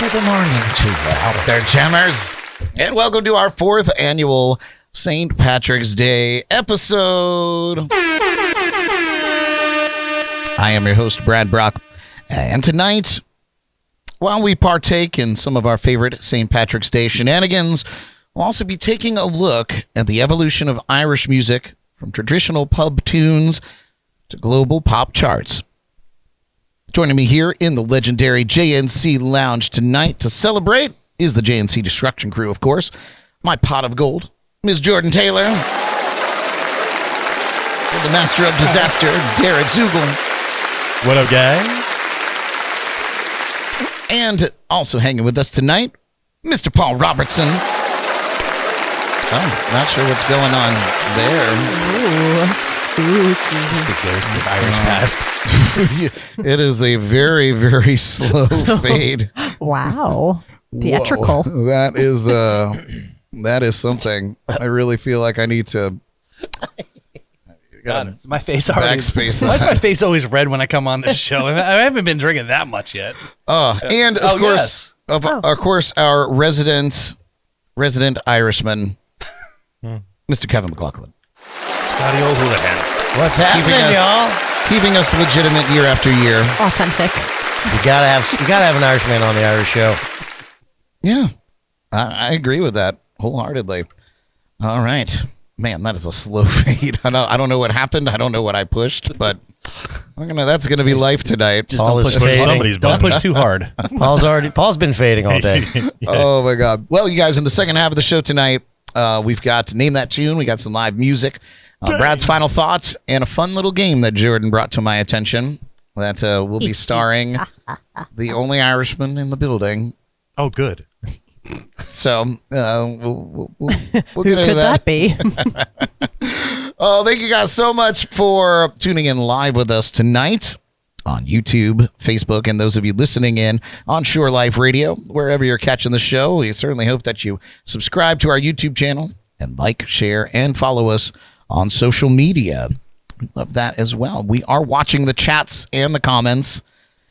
of the morning to you out there, jammers. And welcome to our 4th annual St. Patrick's Day episode. I am your host, Brad Brock. And tonight, while we partake in some of our favorite St. Patrick's Day shenanigans, we'll also be taking a look at the evolution of Irish music from traditional pub tunes to global pop charts. Joining me here in the legendary JNC Lounge tonight to celebrate is the JNC Destruction Crew, of course. My pot of gold, Ms. Jordyn Taylor. And the master of disaster, Derek Zugel. What up, guys? And also hanging with us tonight, Mr. Paul Robertson. Oh, not sure what's going on there. Ooh, spooky. The ghost of Irish past. It is a very, very slow fade. Wow. Theatrical. Whoa. That is something. I really feel like I need to. God, my face already. Backspace. Why is my face always red when I come on this show? I haven't been drinking that much yet. And of course, our resident Irishman, Mr. Kevin McLoughlin. Scotty Old Houlihan. What's happening, y'all? Keeping us legitimate year after year. Authentic. You gotta have an Irishman on the Irish show. Yeah, I agree with that wholeheartedly. All right, man, that is a slow fade. I don't know what happened. I don't know what I pushed, but that's gonna be life tonight. Just don't push too hard. Paul's been fading all day. Oh my God. Well, you guys, in the second half of the show tonight, we've got Name That Tune. We got some live music. Brad's final thoughts and a fun little game that Jordyn brought to my attention that will be starring the only Irishman in the building. Oh, good. So we'll get Who into could that be? Oh, thank you guys so much for tuning in live with us tonight on YouTube, Facebook, and those of you listening in on Shore Life Radio, wherever you're catching the show. We certainly hope that you subscribe to our YouTube channel and like, share, and follow us on social media. We love that as well. We are watching the chats and the comments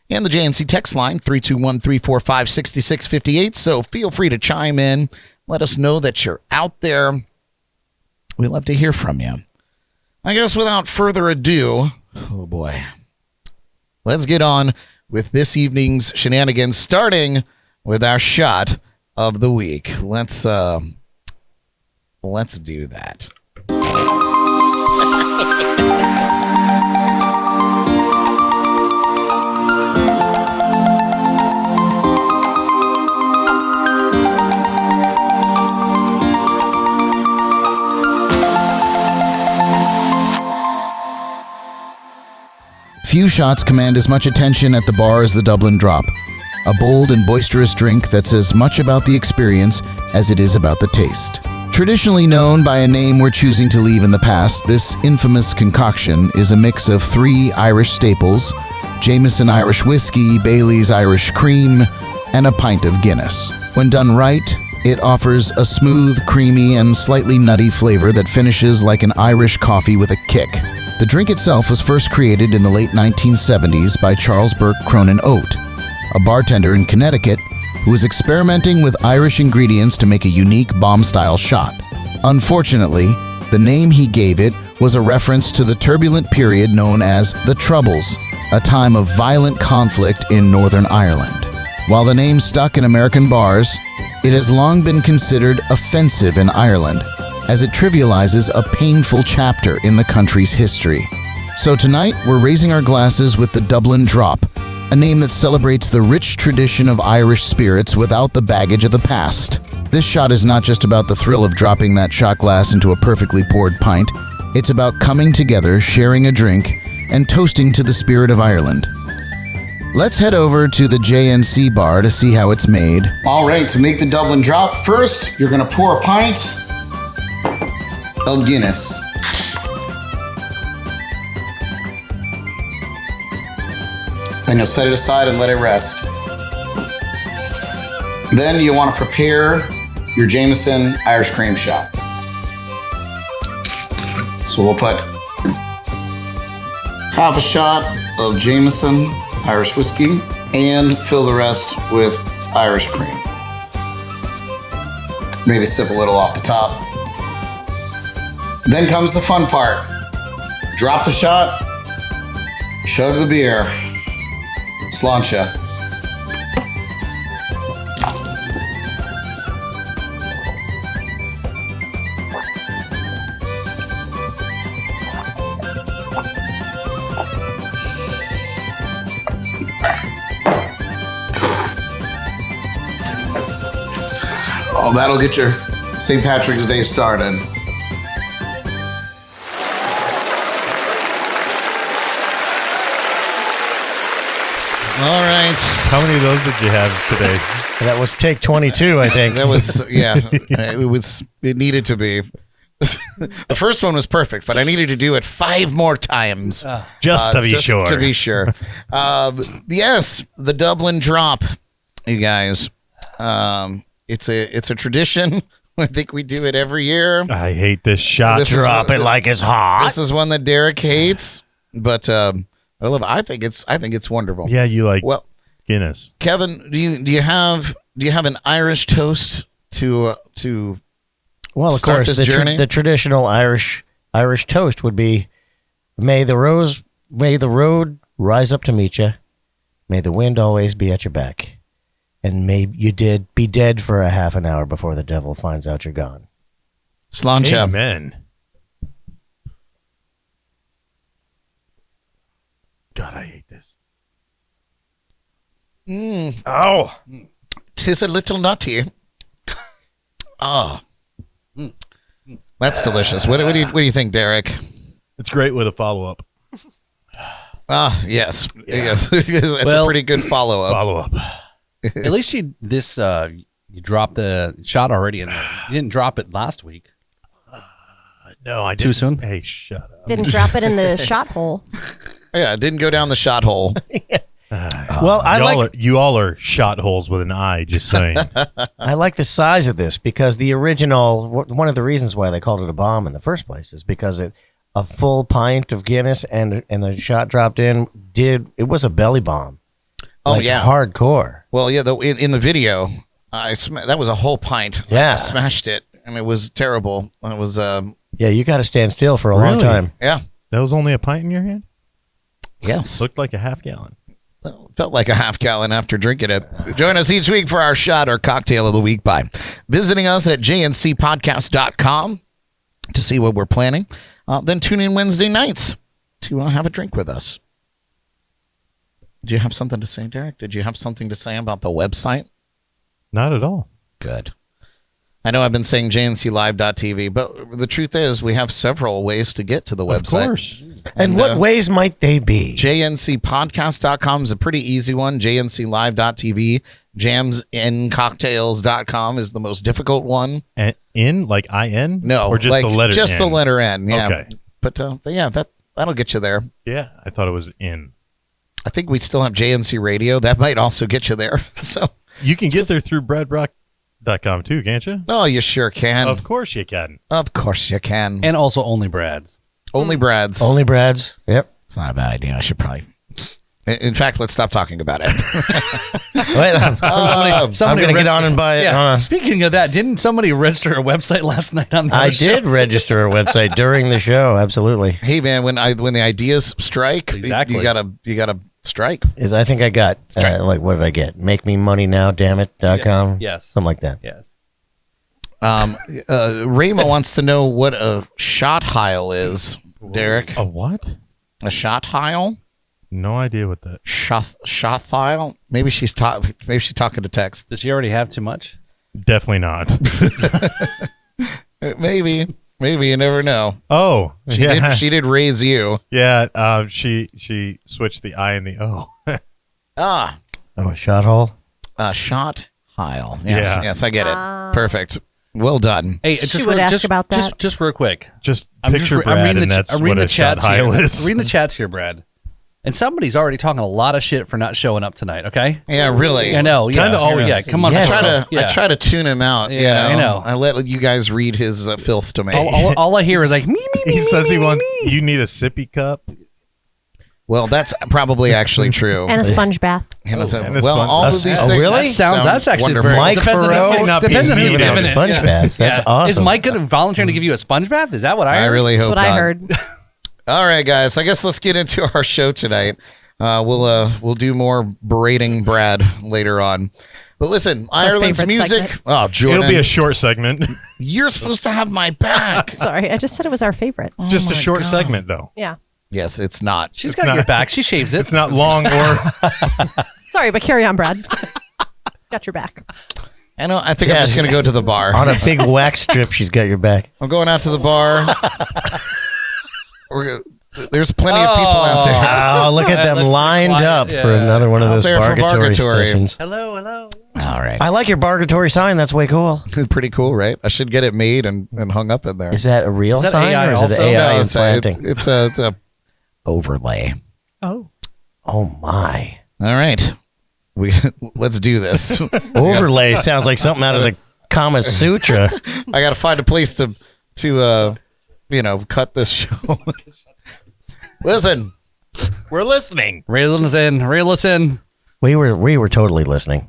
and the JNC text line, 321-345-6658. So feel free to chime in. Let us know that you're out there. We love to hear from you. I guess without further ado, oh boy, let's get on with this evening's shenanigans, starting with our shot of the week. Let's do that. Few shots command as much attention at the bar as the Dublin Drop, a bold and boisterous drink that's as much about the experience as it is about the taste. Traditionally known by a name we're choosing to leave in the past, this infamous concoction is a mix of 3 Irish staples, Jameson Irish Whiskey, Bailey's Irish Cream, and a pint of Guinness. When done right, it offers a smooth, creamy, and slightly nutty flavor that finishes like an Irish coffee with a kick. The drink itself was first created in the late 1970s by Charles Burke Cronin Oate, a bartender in Connecticut who was experimenting with Irish ingredients to make a unique bomb-style shot. Unfortunately, the name he gave it was a reference to the turbulent period known as the Troubles, a time of violent conflict in Northern Ireland. While the name stuck in American bars, it has long been considered offensive in Ireland, as it trivializes a painful chapter in the country's history. So tonight, we're raising our glasses with the Dublin Drop, a name that celebrates the rich tradition of Irish spirits without the baggage of the past. This shot is not just about the thrill of dropping that shot glass into a perfectly poured pint. It's about coming together, sharing a drink, and toasting to the spirit of Ireland. Let's head over to the JNC bar to see how it's made. All right, to make the Dublin Drop, first, you're gonna pour a pint of Guinness. Then you'll set it aside and let it rest. Then you want to prepare your Jameson Irish cream shot. So we'll put half a shot of Jameson Irish whiskey and fill the rest with Irish cream. Maybe sip a little off the top. Then comes the fun part. Drop the shot, chug the beer. Sláinte. Oh, that'll get your St. Patrick's Day started. All right. How many of those did you have today? That was take 22, I think. That was, yeah, it needed to be. The first one was perfect, but I needed to do it 5 more times. Just to be sure. To be sure. Yes, the Dublin Drop, you guys. It's a tradition. I think we do it every year. I hate this shot. Drop it like it's hot. This is one that Derek hates, but I love it. I think it's wonderful. Yeah, you like Well, Guinness. Kevin, do you have an Irish toast to Well, of start course, this journey? the traditional Irish toast would be, may the road rise up to meet you, may the wind always be at your back, and may you be dead for a half an hour before the devil finds out you're gone. Sláinte? Amen. God, I hate this. Oh, 'Tis a little nutty. Oh, that's delicious. What do you think, Derek? it's great with a follow-up. Yes, yes. It's a pretty good follow-up. Follow-up. At least you dropped the shot already in there. You didn't drop it last week. No, I Too didn't. soon? Hey, shut up. Didn't drop it in the shot hole. Yeah, it didn't go down the shot hole. Well, You all are shot holes with an eye, just saying. I like the size of this because the original, one of the reasons why they called it a bomb in the first place is because a full pint of Guinness and the shot dropped in it was a belly bomb. Oh, Like, yeah. hardcore. Well, yeah, in the video, that was a whole pint. Yeah. I smashed it, and it was terrible. It was, Yeah, you got to stand still for a long Really? time. yeah. That was only a pint in your hand? Yes. Looked like a half gallon. Well, felt like a half gallon after drinking it. Join us each week for our shot or cocktail of the week by visiting us at jncpodcast.com to see what we're planning. Then tune in Wednesday nights to have a drink with us. Do you have something to say, Derek? Did you have something to say about the website? Not at all. Good. I know I've been saying jnclive.tv, but the truth is we have several ways to get to the website. Of course. And what ways might they be? jncpodcast.com is a pretty easy one. jnclive.tv. jamsincocktails.com is the most difficult one. In, like I-N? No. Or just like, the letter Just N? the letter N, yeah. Okay. But yeah, that'll get you there. Yeah, I thought it was in. I think we still have JNC Radio. That might also get you there. So You can get there through bradbrock.com too, can't you? oh, you sure can. Of course you can. Of course you can. And also only Brad's. Only Brad's. Only Brad's. Yep. It's not a bad idea. I should probably. In fact, let's stop talking about it. Wait, I'm Somebody going to get on registered- and buy it. Yeah. Speaking of that, didn't somebody register a website last night on the I show? did register a website during the show. Absolutely. Hey man, when the ideas strike, Exactly. you gotta strike. I think I got, what did I get? Make me money now, damn it.com. Yes. Something like that. Yes. Rayma wants to know what a shot heil is. Derek, A what? a shot heil, No idea what that. shot heil. Maybe she's talking to text. Does she already have too much? Definitely not. Maybe you never know. Oh, She did raise you. Yeah, she switched the I and the O. Ah, Oh, a shot hole? shot heil. Yes, Yeah. yes, I get it. Perfect. Well done. Hey, She would ask about that. Just real quick. Just I'm picture just, Brad, reading and the, that's I'm reading what the a shot chats here. heil I'm is. reading the chats here, Brad. And somebody's already talking a lot of shit for not showing up tonight. Okay. Yeah, really. I know. Yeah. Kinda always. Yeah. Come on. Yes. I try to tune him out. Yeah, I know. I let you guys read his filth to me. All I hear is like me. He says he wants. You need a sippy cup. Well, that's probably actually true. And a sponge bath. and it's well, fun. all of That's- these oh, things really? That's actually wonderful. very Mike depends on Farrow who's- depends on who's giving out giving it. sponge baths. That's awesome. Is Mike going to volunteer to give you a sponge bath? Is that what I heard? I really hope That's what not. I heard. All right, guys. I guess let's get into our show tonight. We'll do more berating Brad later on. But listen, Ireland's favorite music. segment. Oh, Jordyn, It'll be a short segment. you're supposed to have my back. Sorry, I just said it was our favorite. Just a short segment, though. Yeah. Yes, it's not. She's It's got not- your back. She shaves it. It's not long or Sorry, but carry on, Brad. Got your back. I know. I think Yeah, I'm just going to go to the bar. On a big wax strip, she's got your back. I'm going out to the bar. There's plenty of people out there. Oh, look at them Let's be lined quiet. up Yeah. for another one of Out those there for bargatory bargatory. sessions. Hello. All right. I like your bargatory sign. That's way cool. Pretty cool, right? I should get it made and hung up in there. Is that a real Is that sign AI or is also? it AI No, implanting? it's a overlay. Oh. Oh my! All right. Let's do this. Overlay sounds like something out of the Kama Sutra. I got to find a place to cut this show. Listen, we're listening. Listen. We were totally listening.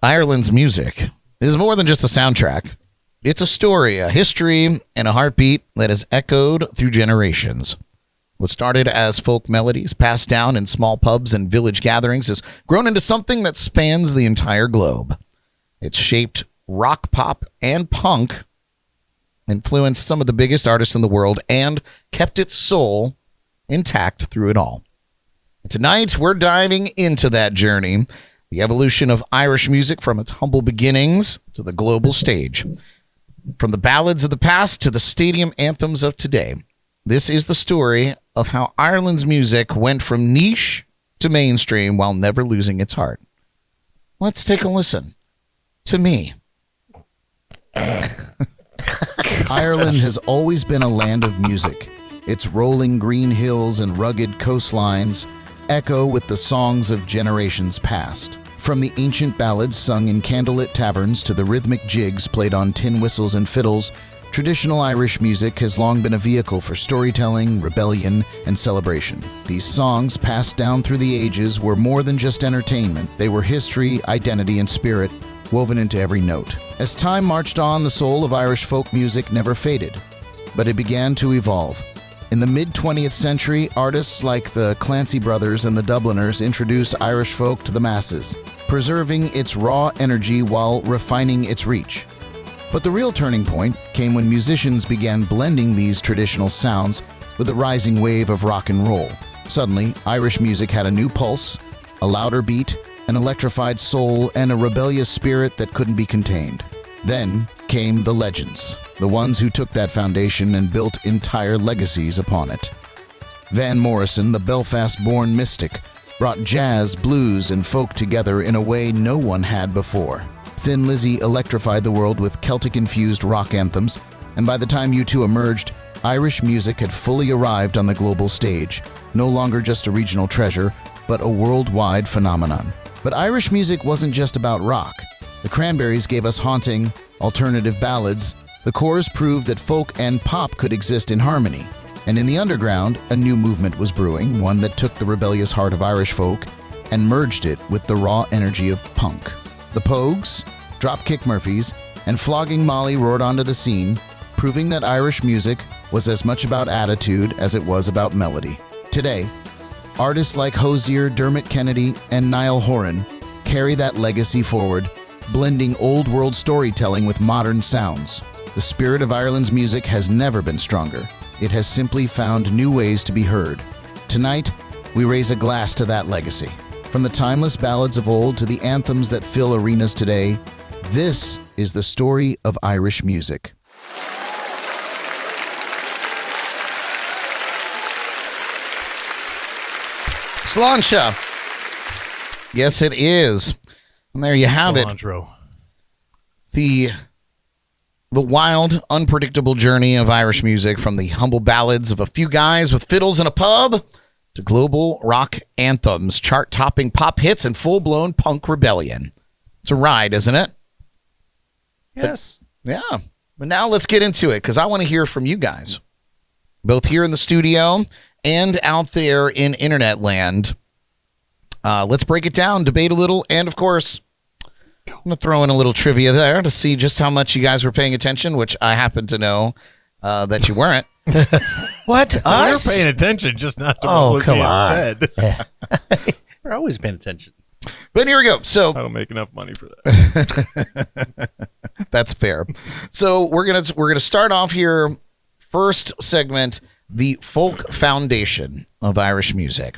Ireland's music is more than just a soundtrack. It's a story, a history, and a heartbeat that has echoed through generations. What started as folk melodies passed down in small pubs and village gatherings has grown into something that spans the entire globe. It's shaped rock, pop, and punk, influenced some of the biggest artists in the world, and kept its soul intact through it all. And tonight, we're diving into that journey, the evolution of Irish music from its humble beginnings to the global stage. From the ballads of the past to the stadium anthems of today, this is the story of how Ireland's music went from niche to mainstream while never losing its heart. Let's take a listen to me. Ireland has always been a land of music. Its rolling green hills and rugged coastlines echo with the songs of generations past. From the ancient ballads sung in candlelit taverns to the rhythmic jigs played on tin whistles and fiddles, traditional Irish music has long been a vehicle for storytelling, rebellion, and celebration. These songs, passed down through the ages, were more than just entertainment. They were history, identity, and spirit, woven into every note. As time marched on, the soul of Irish folk music never faded, but it began to evolve. In the mid-20th century, artists like the Clancy Brothers and the Dubliners introduced Irish folk to the masses, preserving its raw energy while refining its reach. But the real turning point came when musicians began blending these traditional sounds with a rising wave of rock and roll. Suddenly, Irish music had a new pulse, a louder beat, an electrified soul, and a rebellious spirit that couldn't be contained. Then came the legends, the ones who took that foundation and built entire legacies upon it. Van Morrison, the Belfast-born mystic, brought jazz, blues, and folk together in a way no one had before. Thin Lizzy electrified the world with Celtic-infused rock anthems, and by the time U2 emerged, Irish music had fully arrived on the global stage, no longer just a regional treasure, but a worldwide phenomenon. But Irish music wasn't just about rock. The Cranberries gave us haunting, alternative ballads. The Corrs proved that folk and pop could exist in harmony. And in the underground, a new movement was brewing, one that took the rebellious heart of Irish folk and merged it with the raw energy of punk. The Pogues, Dropkick Murphys, and Flogging Molly roared onto the scene, proving that Irish music was as much about attitude as it was about melody. Today, artists like Hozier, Dermot Kennedy, and Niall Horan carry that legacy forward, blending old-world storytelling with modern sounds. The spirit of Ireland's music has never been stronger. It has simply found new ways to be heard. Tonight, we raise a glass to that legacy. From the timeless ballads of old to the anthems that fill arenas today, this is the story of Irish music. Sláinte. Yes, it is. And there you have it. Cilantro. The wild, unpredictable journey of Irish music, from the humble ballads of a few guys with fiddles in a pub to global rock anthems, chart-topping pop hits, and full-blown punk rebellion. It's a ride, isn't it? Yes. Yeah. But now let's get into it, because I want to hear from you guys, both here in the studio and out there in internet land. Let's break it down, debate a little, and of course, I'm going to throw in a little trivia there to see just how much you guys were paying attention, which I happen to know that you weren't. What? We're Us? paying attention, just not to Oh, what was come being on. said. We're always paying attention. But here we go. So I don't make enough money for that. that's fair. So we're gonna start off here. First segment, the folk foundation of Irish music.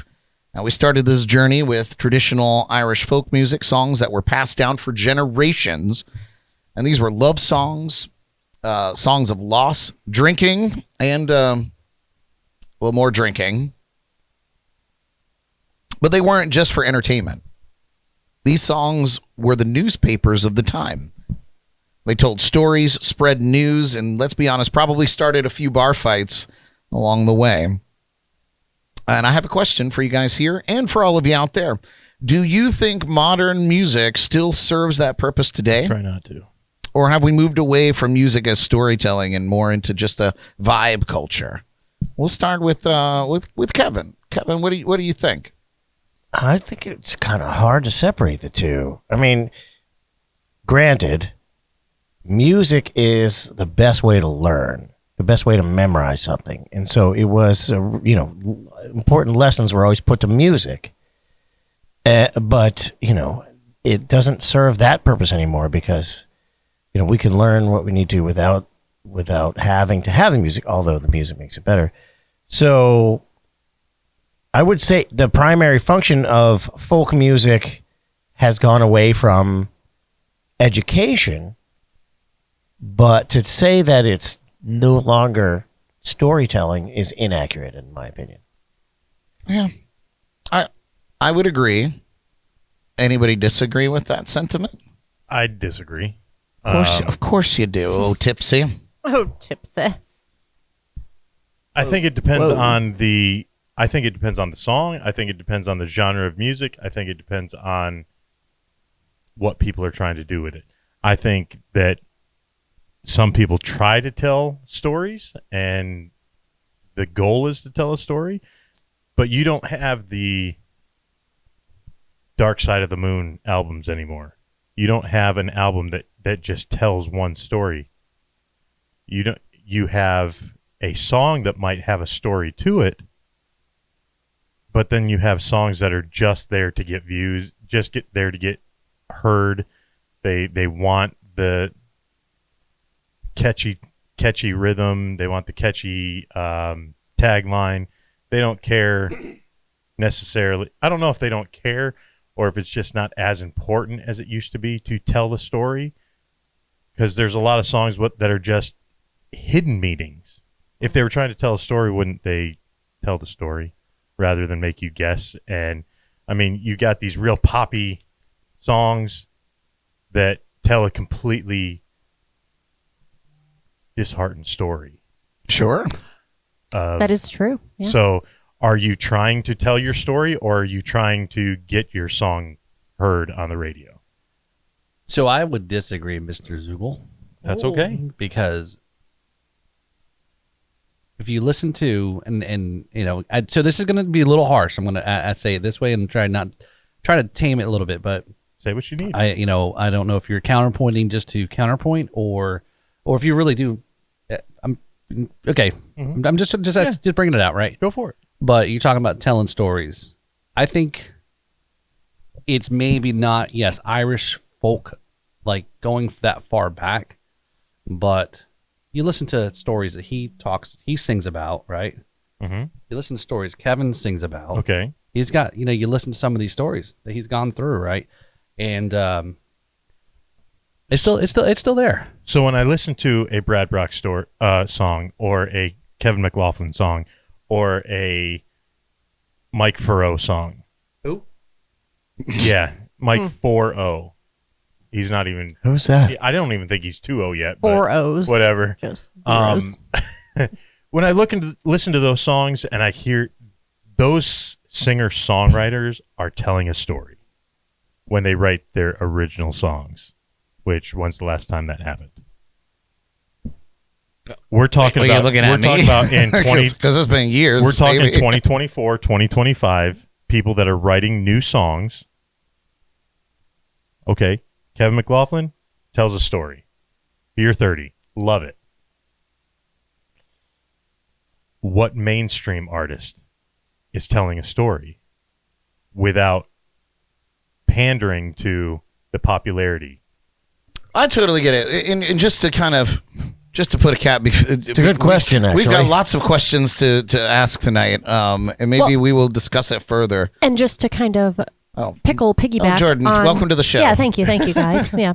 Now we started this journey with traditional Irish folk music songs that were passed down for generations, and these were love songs, songs of loss, drinking, and more drinking. But they weren't just for entertainment. These songs were the newspapers of the time. They told stories, spread news, and let's be honest, probably started a few bar fights along the way. And I have a question for you guys here and for all of you out there. Do you think modern music still serves that purpose today? Try not to. Or have we moved away from music as storytelling and more into just a vibe culture? We'll start with Kevin. Kevin, what do you think? I think it's kind of hard to separate the two. I mean, granted, music is the best way to learn, the best way to memorize something. And so it was, important lessons were always put to music. But, it doesn't serve that purpose anymore because, we can learn what we need to without having to have the music, although the music makes it better. So I would say the primary function of folk music has gone away from education, but to say that it's no longer storytelling is inaccurate, in my opinion. Yeah, I would agree. Anybody disagree with that sentiment? I disagree. Of course you do. Oh, Tipsy. Oh, tipsy. I think it depends on the. I think it depends on the song. I think it depends on the genre of music. I think it depends on what people are trying to do with it. I think that some people try to tell stories, and the goal is to tell a story, but you don't have the Dark Side of the Moon albums anymore. You don't have an album that just tells one story. You have a song that might have a story to it, but then you have songs that are just there to get views, just get there to get heard. They want the catchy rhythm. They want the catchy tagline. They don't care necessarily. I don't know if they don't care or if it's just not as important as it used to be to tell the story, because there's a lot of songs that are just hidden meanings. If they were trying to tell a story, wouldn't they tell the story rather than make you guess? And I mean, you got these real poppy songs that tell a completely disheartened story. Sure. That is true. Yeah. So are you trying to tell your story, or are you trying to get your song heard on the radio? So I would disagree, Mr. Zugel. That's okay. Because if you listen to, so this is going to be a little harsh. I'm going to say it this way and try to tame it a little bit, but Say what you need. I don't know if you're counterpointing just to counterpoint or if you really do. I'm okay. Mm-hmm. I'm just bringing it out, right? Go for it. But you're talking about telling stories. I think it's maybe not, yes, Irish folk, like going that far back, but you listen to stories that he sings about, right? Mm-hmm. You listen to stories Kevin sings about. Okay. He's got, you listen to some of these stories that he's gone through, right? And it's still there. So when I listen to a Brad Brock song, or a Kevin McLoughlin song, or a Mike Furrow song. Who? Yeah, Mike 4-0. He's not even. Who's that? I don't even think he's 2-0 yet. But 4 O's. whatever. Just zeros. When I listen to those songs and I hear those singer-songwriters are telling a story when they write their original songs, which when's the last time that happened? We're talking about in 20 because it's been years. We're talking maybe. 2024, 2025. people that are writing new songs. Okay, Kevin McLoughlin tells a story. Beer 30, love it. What mainstream artist is telling a story without pandering to the popularity? I totally get it. And just to put a cap, It's a good question, actually. We've got lots of questions to ask tonight, and maybe we will discuss it further. And just to kind of piggyback. Jordyn, on, welcome to the show. Yeah, thank you, guys. Yeah,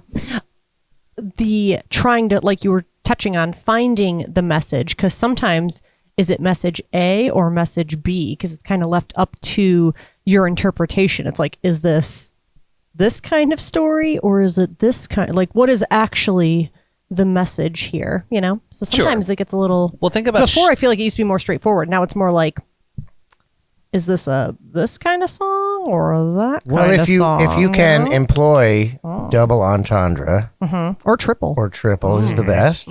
the trying to, like you were touching on, finding the message, because sometimes is it message A or message B? Because it's kind of left up to your interpretation. It's like, is this kind of story, or is it this kind? Like, what is actually the message here? You know, so sometimes it gets a little. Well, think about before. I feel like it used to be more straightforward. Now it's more like, is this this kind of song or that kind of song? If you can employ double entendre or triple is the best.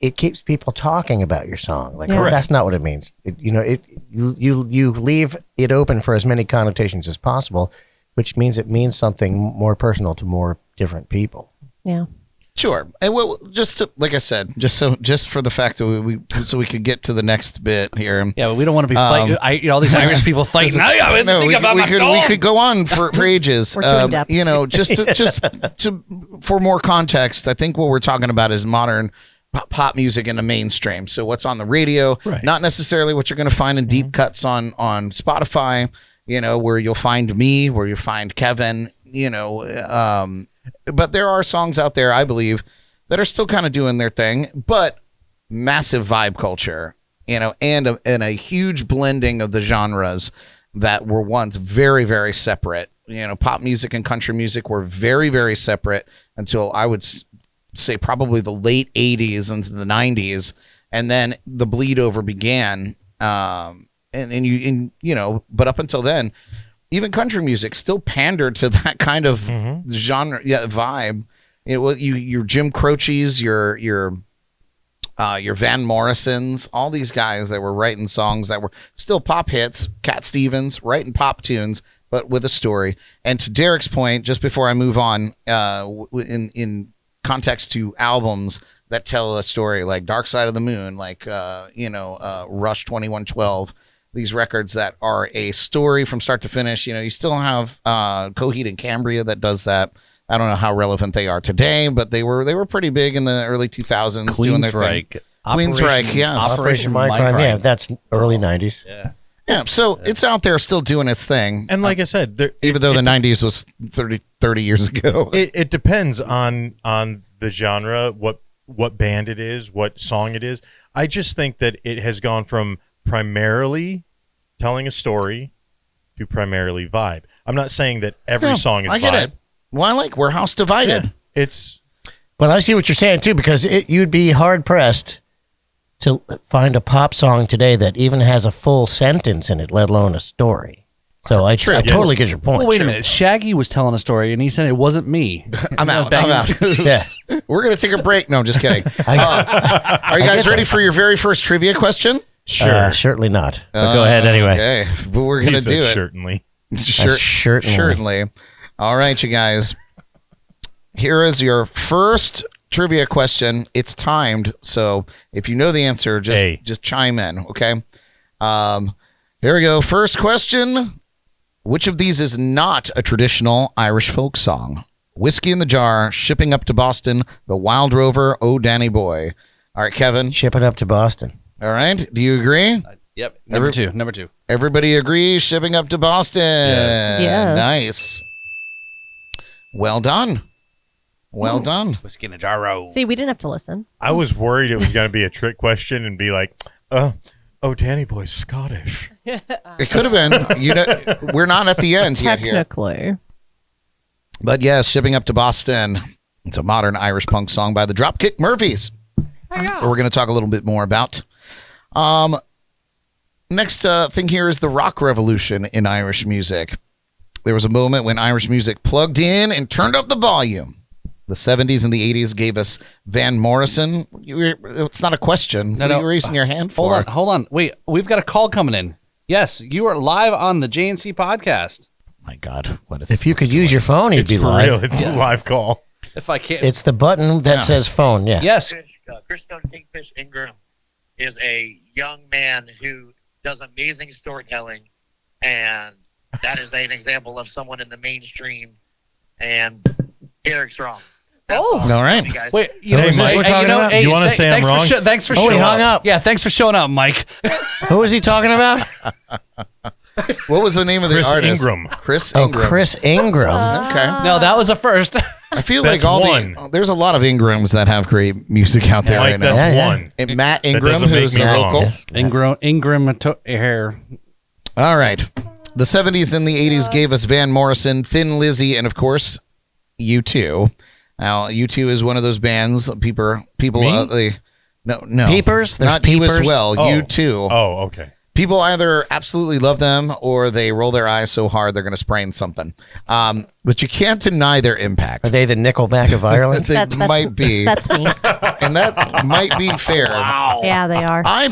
It keeps people talking about your song. Like, Yeah. oh, that's not what it means. You leave it open for as many connotations as possible, which means it means something more personal to more different people. Yeah. Sure. And like I said, just for the fact that we could get to the next bit here. Yeah, but we don't want to be fighting. All these Irish people fighting. We could go on for ages. We're too in-depth. For more context, I think what we're talking about is modern pop music in the mainstream. So what's on the radio, not necessarily what you're going to find in deep cuts on Spotify, where you'll find me, where you find Kevin, but there are songs out there, I believe, that are still kind of doing their thing, but massive vibe culture, and a huge blending of the genres that were once very, very separate. Pop music and country music were very, very separate until I would say probably the late 80s into the 90s, and then the bleed over began. But up until then, even country music still pandered to that kind of genre, vibe. Your Jim Croce's, your Van Morrisons, all these guys that were writing songs that were still pop hits. Cat Stevens writing pop tunes, but with a story. And to Derek's point, just before I move on, in context to albums that tell a story, like Dark Side of the Moon, like Rush 2112, these records that are a story from start to finish. You still have Coheed and Cambria that does that. I don't know how relevant they are today, but they were pretty big in the early 2000s doing their thing. Queensryche, yes. Operation Micron, yeah, that's early 90s. Yeah, so it's out there still doing its thing. And like I said, even though the 90s was 30 years ago. It depends on the genre, what band it is, what song it is. I just think that it has gone from primarily telling a story to primarily vibe. I'm not saying that every song is vibe. I get it. Well, we're house divided. Yeah, but I see what you're saying too, because you'd be hard pressed to find a pop song today that even has a full sentence in it, let alone a story. So I totally get your point. Well, wait a minute. Shaggy was telling a story, and he said it wasn't me. I'm out. Yeah. We're going to take a break. No, I'm just kidding. Are you guys ready for your very first trivia question? Sure. Certainly not. But go ahead anyway. Okay, but we're going to do it. Certainly. Certainly. All right, you guys. Here is your first trivia question. It's timed, so if you know the answer, just chime in, okay? Here we go. First question. Which of these is not a traditional Irish folk song? Whiskey in the Jar, Shipping Up to Boston, The Wild Rover, Oh Danny Boy. All right, Kevin. Shipping Up to Boston. All right. Do you agree? Yep. Number two. Everybody agrees. Shipping Up to Boston. Yes. Nice. Well done. Well done. Whiskey in a jar. See, we didn't have to listen. I was worried it was going to be a trick question and be like, oh, Danny Boy's Scottish. It could have been. We're not at the end yet here. Technically. But yes, Shipping Up to Boston. It's a modern Irish punk song by the Dropkick Murphys. We're going to talk a little bit more about. Next thing here is the rock revolution in Irish music. There was a moment when Irish music plugged in and turned up the volume. The 70s and the 80s gave us Van Morrison. It's not a question. What are you raising your hand for? Hold on. Wait, we've got a call coming in. Yes, you are live on the JNC podcast. My God, what is? If you could use your phone, you'd It's be for live. real. It's a live call. If I can't. It's the button that says phone. Yeah. Yes. Christopher Kingfish Ingram is a young man who does amazing storytelling, and that is an example of someone in the mainstream. And Derek's wrong. Oh. All right. You guys. Wait, Hey, is this what we're talking about? You wanna say I'm wrong? Thanks for Oh, he showing hung up. Yeah, thanks for showing up, Mike. Who is he talking about? What was the name of the Chris artist? Ingram. Chris Oh, Ingram. Chris Ingram. Okay. No, that was a first. I feel That's like one. there's a lot of Ingrams that have great music out there Mike, right now. that's Yeah. one. And Matt That Ingram, doesn't make who's me a wrong. vocal. Yes. Ingram hair. All right. The 70s and the 80s gave us Van Morrison, Thin Lizzy, and of course, U2. Now, U2 is one of those bands. People, Me? no, Peepers? There's not you as Peepers? well. Oh. U2. Oh, okay. People either absolutely love them or they roll their eyes so hard they're going to sprain something. But you can't deny their impact. Are they the Nickelback of Ireland? They might be, That's me. and that might be fair. Yeah, they are. I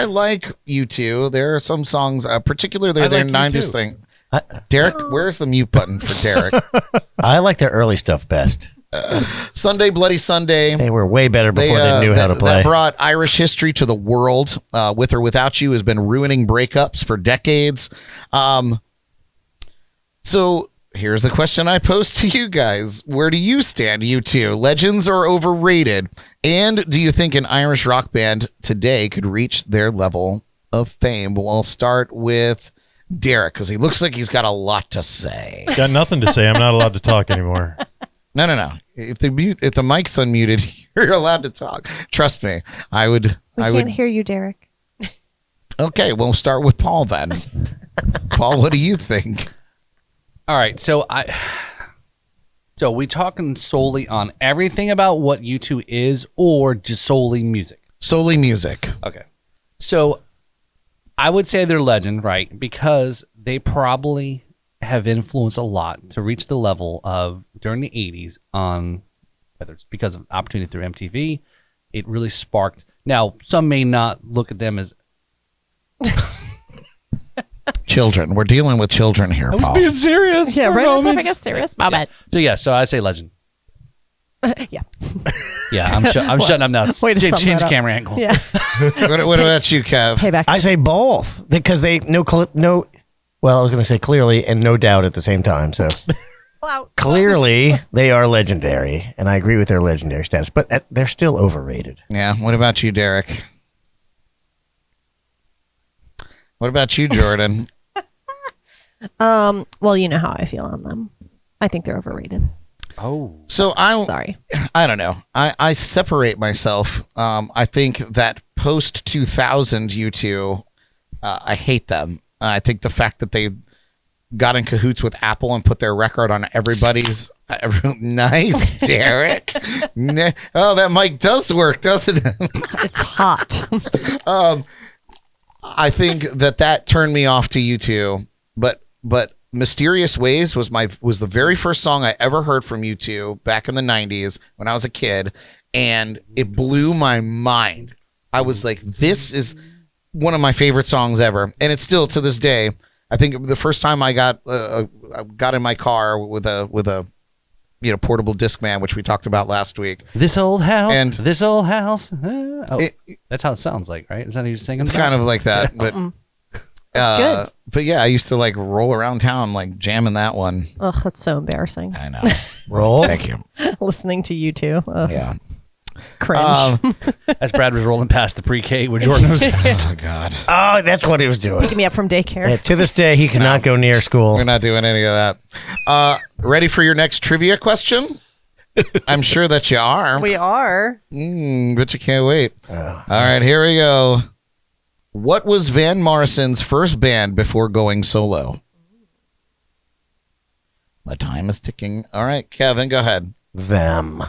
like U2. There are some songs, particularly I their like U2. 90s thing. Derek, where's the mute button for Derek? I like their early stuff best. Sunday, Bloody Sunday. They were way better before they knew how to play. That brought Irish history to the world. With or Without You has been ruining breakups for decades. So here's the question I pose to you guys. Where do you stand, U2? Legends or overrated? And do you think an Irish rock band today could reach their level of fame? We'll start with Derek because he looks like he's got a lot to say. Got nothing to say. I'm not allowed to talk anymore. No. If the mic's unmuted, you're allowed to talk. Trust me. We can't hear you, Derek. Okay, we'll start with Paul then. Paul, what do you think? All right, so we talking solely on everything about what U2 is, or just solely music? Solely music. Okay, so I would say they're legend, right? Because they probably have influenced a lot to reach the level of during the 80s on whether it's because of opportunity through MTV, it really sparked. Now, some may not look at them as Children. We're dealing with children here, Paul. serious. Yeah, right. I'm having a serious moment. So I say legend. Yeah. Yeah, I'm shutting up now. Way to sum Change that up. camera angle. Yeah. What about you, Kev? Payback. I say both because they well, I was going to say clearly and no doubt at the same time. So clearly they are legendary, and I agree with their legendary status, but they're still overrated. Yeah. What about you, Derek? What about you, Jordyn? Well, you know how I feel on them. I think they're overrated. Oh. So Sorry. I don't know. I separate myself. I think that post 2000 U2, I hate them. I think the fact that they got in cahoots with Apple and put their record on everybody's nice, Derek. Oh, that mic does work, doesn't it? It's hot. I think that turned me off to U2, but Mysterious Ways was the very first song I ever heard from U2 back in the 90s when I was a kid, and it blew my mind. I was like, this is one of my favorite songs ever, and it's still to this day. I think the first time I got in my car with a portable Discman, which we talked about last week. This old house. And this old house. That's how it sounds like, right? Is that how you're singing? It's kind of like that, but good. But yeah, I used to like roll around town like jamming that one. Ugh, that's so embarrassing. I know. Roll. Thank you. Listening to you two. Ugh, Yeah. cringe. As Brad was rolling past the pre-K where Jordyn was. Oh God. Oh, that's what he was doing. Picking me up from daycare. Yeah, to this day, he cannot go near school. We're not doing any of that. Ready for your next trivia question? I'm sure that you are. We are. But you can't wait. All right, here we go. What was Van Morrison's first band before going solo? The time is ticking. All right, Kevin, go ahead. Them.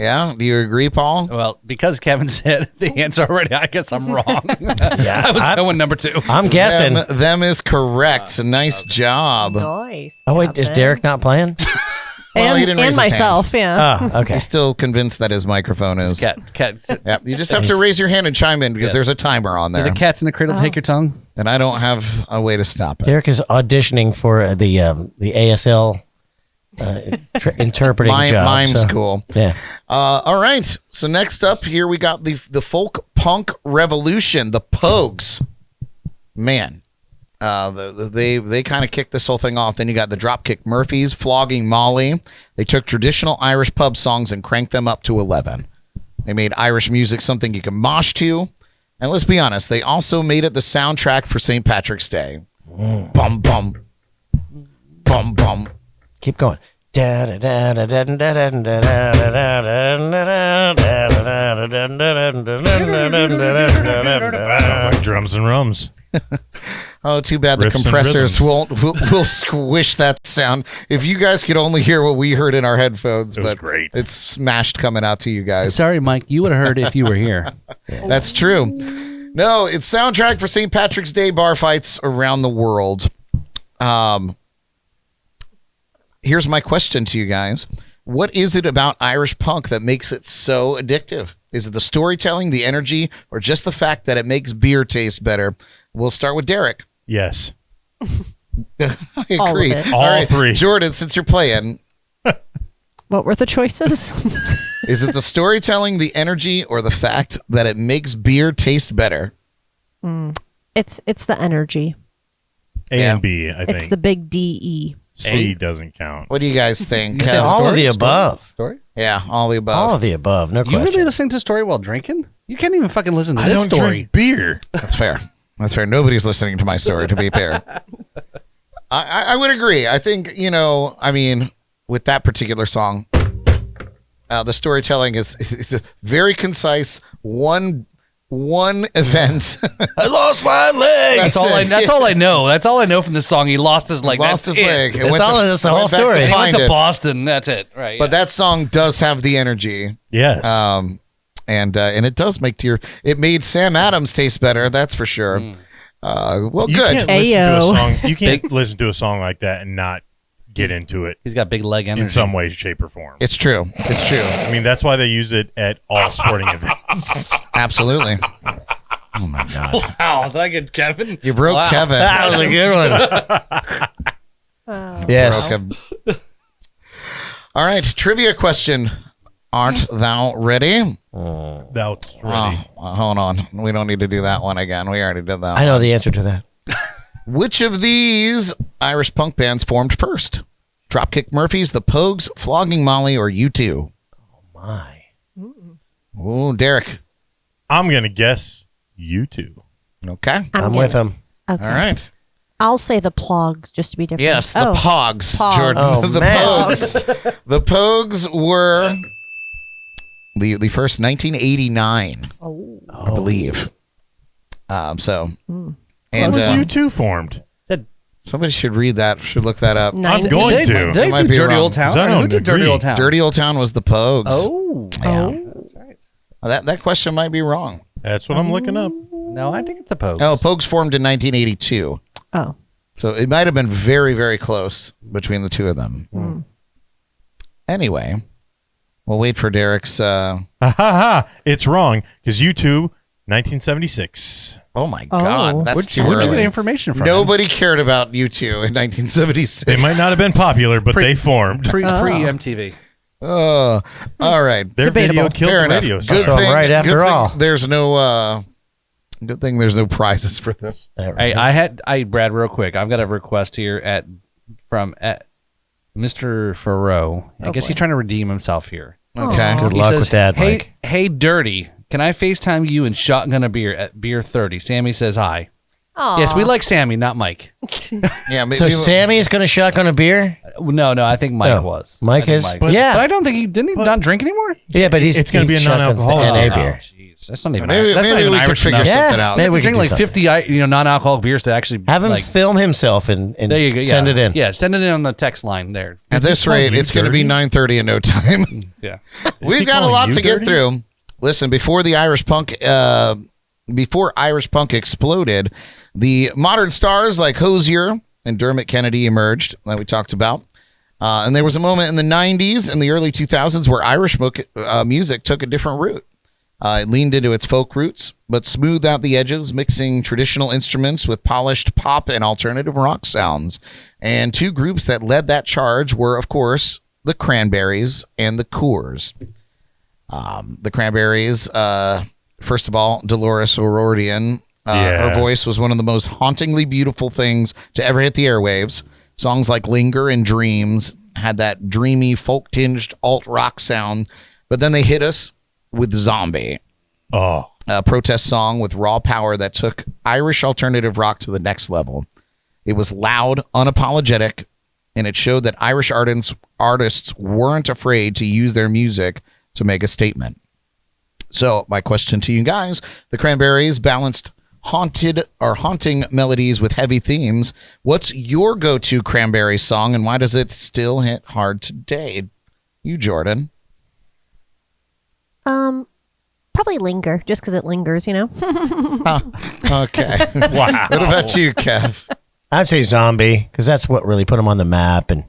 Yeah, do you agree, Paul? Well, because Kevin said the answer already, I guess I'm wrong. Yeah, I was going number 2. I'm guessing. Them is correct. Nice job. Nice. Oh wait, is Derek not playing? Well, he didn't raise and his myself, yeah. Oh, okay. He's still convinced that his microphone is. Cat. Yeah, you just have to raise your hand and chime in because there's a timer on Do there. the cats in the cradle take your tongue? and I don't have a way to stop it. Derek is auditioning for the ASL interpreting job. Mime so- school. Yeah. All right. So next up here we got the folk punk revolution, the Pogues. Man, they kind of kicked this whole thing off. Then you got the Dropkick Murphys, Flogging Molly. They took traditional Irish pub songs and cranked them up to 11. They made Irish music something you can mosh to. And let's be honest, they also made it the soundtrack for St. Patrick's Day. Bum, bum. Bum, bum. Keep going. Sounds like drums and rums. Oh, too bad the Riffs and compressors will squish that sound. If you guys could only hear what we heard in our headphones, It was but great. it's smashed coming out to you guys. Sorry, Mike. You would have heard it if you were here. That's true. No, it's soundtrack for St. Patrick's Day bar fights around the world. Here's my question to you guys. What is it about Irish punk that makes it so addictive? Is it the storytelling, the energy, or just the fact that it makes beer taste better? We'll start with Derek. Yes. I agree. All of it. All three. Jordyn, since you're playing, What were the choices? is it the storytelling, the energy, or the fact that it makes beer taste better? It's the energy. A Yeah. and B, I think. It's the big DE. C doesn't count. What do you guys think? You said All of the Story? above. Story? Yeah, all the above. All of the above. No You question. really listen to story while drinking? You can't even fucking listen to I this don't story. drink beer. That's fair. That's fair. Nobody's listening to my story, to be fair. I would agree. I think, with that particular song, the storytelling is very concise. One event. I lost my leg. That's That's all I. it. That's all I know. That's all I know from this song. He lost his leg. Lost That's his it. leg. That's that's the whole went back to story. He went find to it. Boston. That's it. Right. But that song does have the energy. Yes. And it does make it made Sam Adams taste better. That's for sure. Well, you good. can't listen to a Ayo. song. You can't listen to a song like that and not get into it he's got big leg energy. in some way, shape, or form. It's true. It's true. I mean, that's why they use it at all sporting events. Absolutely. Oh my God. Wow! Did I get Kevin? You broke Wow. Kevin. That was a good one. Yes. Broke him. All right. Trivia question. Aren't thou ready? That's ready. Hold on. We don't need to do that one again. We already did that. I know the answer to that. Which of these Irish punk bands formed first? Dropkick Murphys, the Pogues, Flogging Molly, or U2? My. Ooh, Derek. I'm going to guess you two. Okay. I'm with him. Okay. All right. I'll say the Plogs just to be different. Yes, the Pogs, Pogs. Jordan. Oh, the man. Pogues. The Pogues were the first 1989, I believe. And When you two formed? somebody should read that. Should look that up. I'm going to. Did they Might do be Dirty wrong. Old Town? I Or don't who did Dirty agree. Old Town? Dirty Old Town was the Pogues. Oh. Yeah. That's right. That question might be wrong. That's what I'm looking up. No, I think it's the Pogues. No, Pogues formed in 1982. Oh. So it might have been very, very close between the two of them. Anyway, we'll wait for Derek's. Ha ha ha! It's wrong because you two, 1976. Oh my God, that's too Where'd you early. get information from? Nobody cared about you two in 1976. They might not have been popular, but they formed. Pre MTV. Oh, all right. Their Debatable. video killed Fair the enough. radio. Good star. So I'm thing. right after good thing all. There's no. Good thing there's no prizes for this. Hey, Brad, real quick. I've got a request here from Mr. Farrow. I guess he's trying to redeem himself here. Okay. Good He luck says, with that, Hey, Mike. hey, Dirty. Can I FaceTime you and shotgun a beer at beer 30? Sammy says hi. Yes, we like Sammy, not Mike. Yeah. Maybe, So Sammy's going to shotgun a beer? No, I think Mike Oh, was. Mike I think is- Mike. But- yeah. But I don't think he not drink anymore. Yeah, but It's gonna be a he shotguns the non-alcoholic. NA beer. Jeez, that's not even. maybe that's not maybe even we could Irish figure enough. something Yeah, out. maybe To we drink could like do something. 50 non-alcoholic beers to actually Have him like, film himself and there you go. send yeah. it in. Yeah, send it in on the text line there. At this call rate, you it's going to be dirty? 9:30 in no time. Yeah. We've he got a calling lot you to get dirty? through. Listen, before Irish punk exploded, the modern stars like Hozier and Dermot Kennedy emerged that we talked about. And there was a moment in the 90s and the early 2000s where Irish music took a different route. It leaned into its folk roots, but smoothed out the edges, mixing traditional instruments with polished pop and alternative rock sounds. And two groups that led that charge were, of course, the Cranberries and the Coors. The Cranberries, first of all, Dolores O'Riordan. Her voice was one of the most hauntingly beautiful things to ever hit the airwaves. Songs like Linger and Dreams had that dreamy, folk-tinged alt-rock sound, but then they hit us with Zombie, a protest song with raw power that took Irish alternative rock to the next level. It was loud, unapologetic, and it showed that Irish artists weren't afraid to use their music to make a statement. So my question to you guys, the Cranberries balanced haunting melodies with heavy themes. What's your go-to Cranberries song, and why does it still hit hard today? You, Jordyn. Probably Linger, just because it lingers, you know? Okay. Wow. What about you, Kev? I'd say Zombie, because that's what really put him on the map, and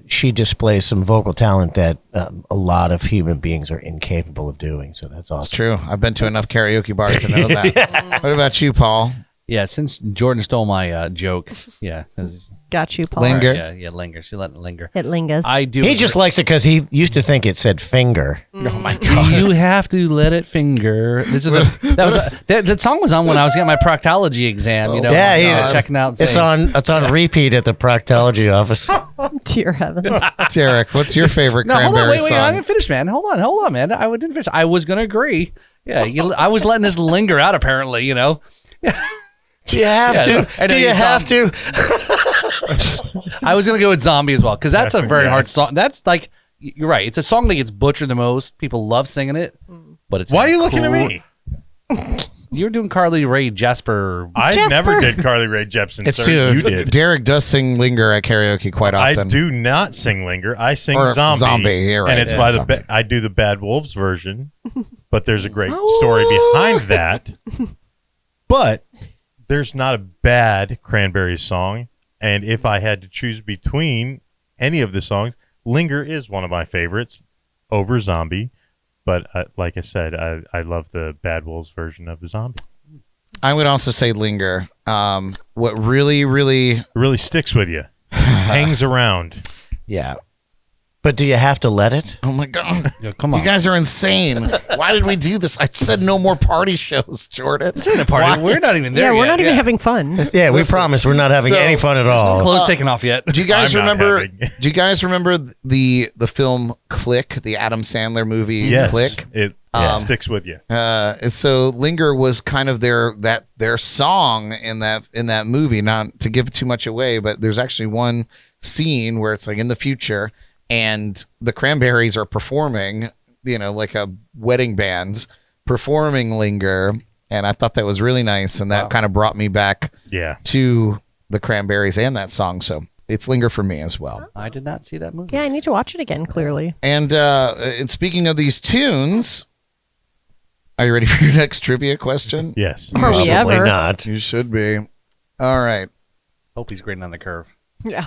she displays some vocal talent that a lot of human beings are incapable of doing, so that's awesome. It's true. I've been to enough karaoke bars to know that. Yeah. What about you, Paul? Yeah, since Jordyn stole my joke, yeah. Got you, Paul. Linger. Yeah, linger. She let it linger. It lingers. I do. He just likes it because he used to think it said finger. Oh my god! You have to let it finger. This is that song was on when I was getting my proctology exam. You know, checking out. It's on repeat at the proctology office. Dear heavens, Derek, what's your favorite hold on, Cranberry wait, song? I didn't finish, man. Hold on, man. I didn't finish. I was gonna agree. Yeah, I was letting this linger out. Apparently, you know. Do you have to? Do you have to? I was gonna go with Zombie as well because that's a very hard song. That's like you're right. It's a song that gets butchered the most. People love singing it, but it's Why are you looking at me? You're doing Carly Rae Jepsen. I never did Carly Rae Jepsen. It's sir. too. You did. Derek does sing Linger at karaoke quite often. I do not sing Linger. I sing Or Zombie. Zombie, you're right. And it's Yeah, by Zombie. I do the Bad Wolves version, but there's a great story behind that. But there's not a bad Cranberries song, and if I had to choose between any of the songs, Linger is one of my favorites over Zombie. But like I said, I love the Bad Wolves version of the Zombie. I would also say Linger. What really, It really sticks with you, hangs around. yeah. But do you have to let it? Oh my god! Yo, come on, You guys are insane. Why did we do this? I said no more party shows, Jordyn. This ain't a party. Why? We're not even there. yeah, we're yet. not even having fun. Yeah, we Listen, promise we're not having so- any fun at all. Clothes taken off yet. Do you guys I'm not remember? having- Do you guys remember the film Click, the Adam Sandler movie? Yes, Click. it sticks with you. So Linger was kind of their song in that movie. Not to give too much away, but there's actually one scene where it's like in the future, and the Cranberries are performing, like a wedding band's performing Linger, and I thought that was really nice, and that kind of brought me back to the Cranberries and that song. So it's Linger for me as well. I did not see that movie. Yeah, I need to watch it again, clearly. And speaking of these tunes, are you ready for your next trivia question? Yes. Are we Probably ever? not. You should be. All right. Hope he's grading on the curve. Yeah.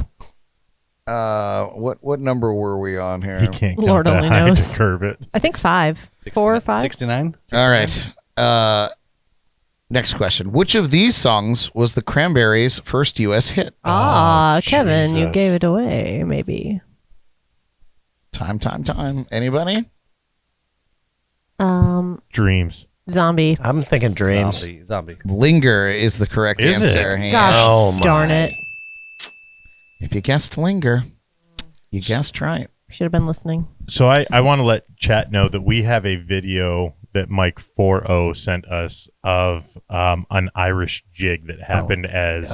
What number were we on here? You can't count Lord that only high knows. to curve it. I think 5. 4 or 5. 69? All right. Next question. Which of these songs was the Cranberries' first U.S. hit? Kevin, you Jesus. gave it away, maybe. Time. Anybody? Dreams. Zombie. I'm thinking Dreams. Zombie. Linger is the correct Is it? answer. Yeah. Gosh, Oh, my. darn it. If you guessed Linger, you guessed right. Should have been listening. So I want to let chat know that we have a video that Mike 40 sent us of an Irish jig that happened as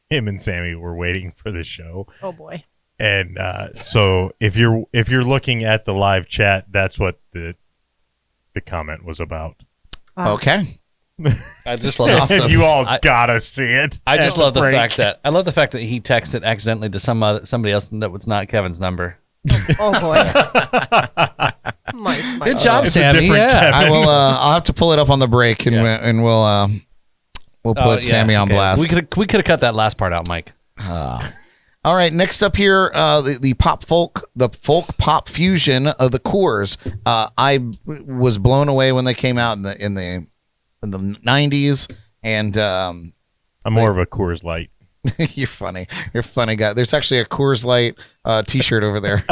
him and Sammy were waiting for the show. Oh, boy. And so if you're looking at the live chat, that's what the comment was about. Okay. I just love Awesome. You all gotta see it. I just at love the break. fact that he texted accidentally to somebody else that was not Kevin's number. Oh, boy. my Good job, It's a Sammy. different Yeah. Kevin. I will. I'll have to pull it up on the break, and we'll put Sammy on blast. We could have cut that last part out, Mike. All right, next up here, the folk pop fusion of the Coors. I was blown away when they came out in the 90s, and I'm more of a Coors Light. You're funny guy. There's actually a Coors Light t-shirt over there,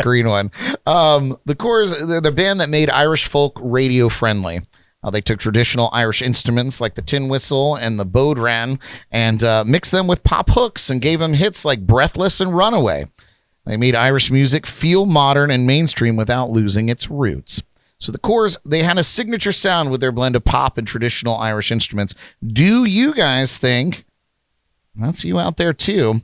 green one. The Coors, they're the band that made Irish folk radio friendly. They took traditional Irish instruments like the tin whistle and the bodhran and mixed them with pop hooks and gave them hits like Breathless and Runaway. They made Irish music feel modern and mainstream without losing its roots. So the Coors, they had a signature sound with their blend of pop and traditional Irish instruments. Do you guys think, that's you out there too,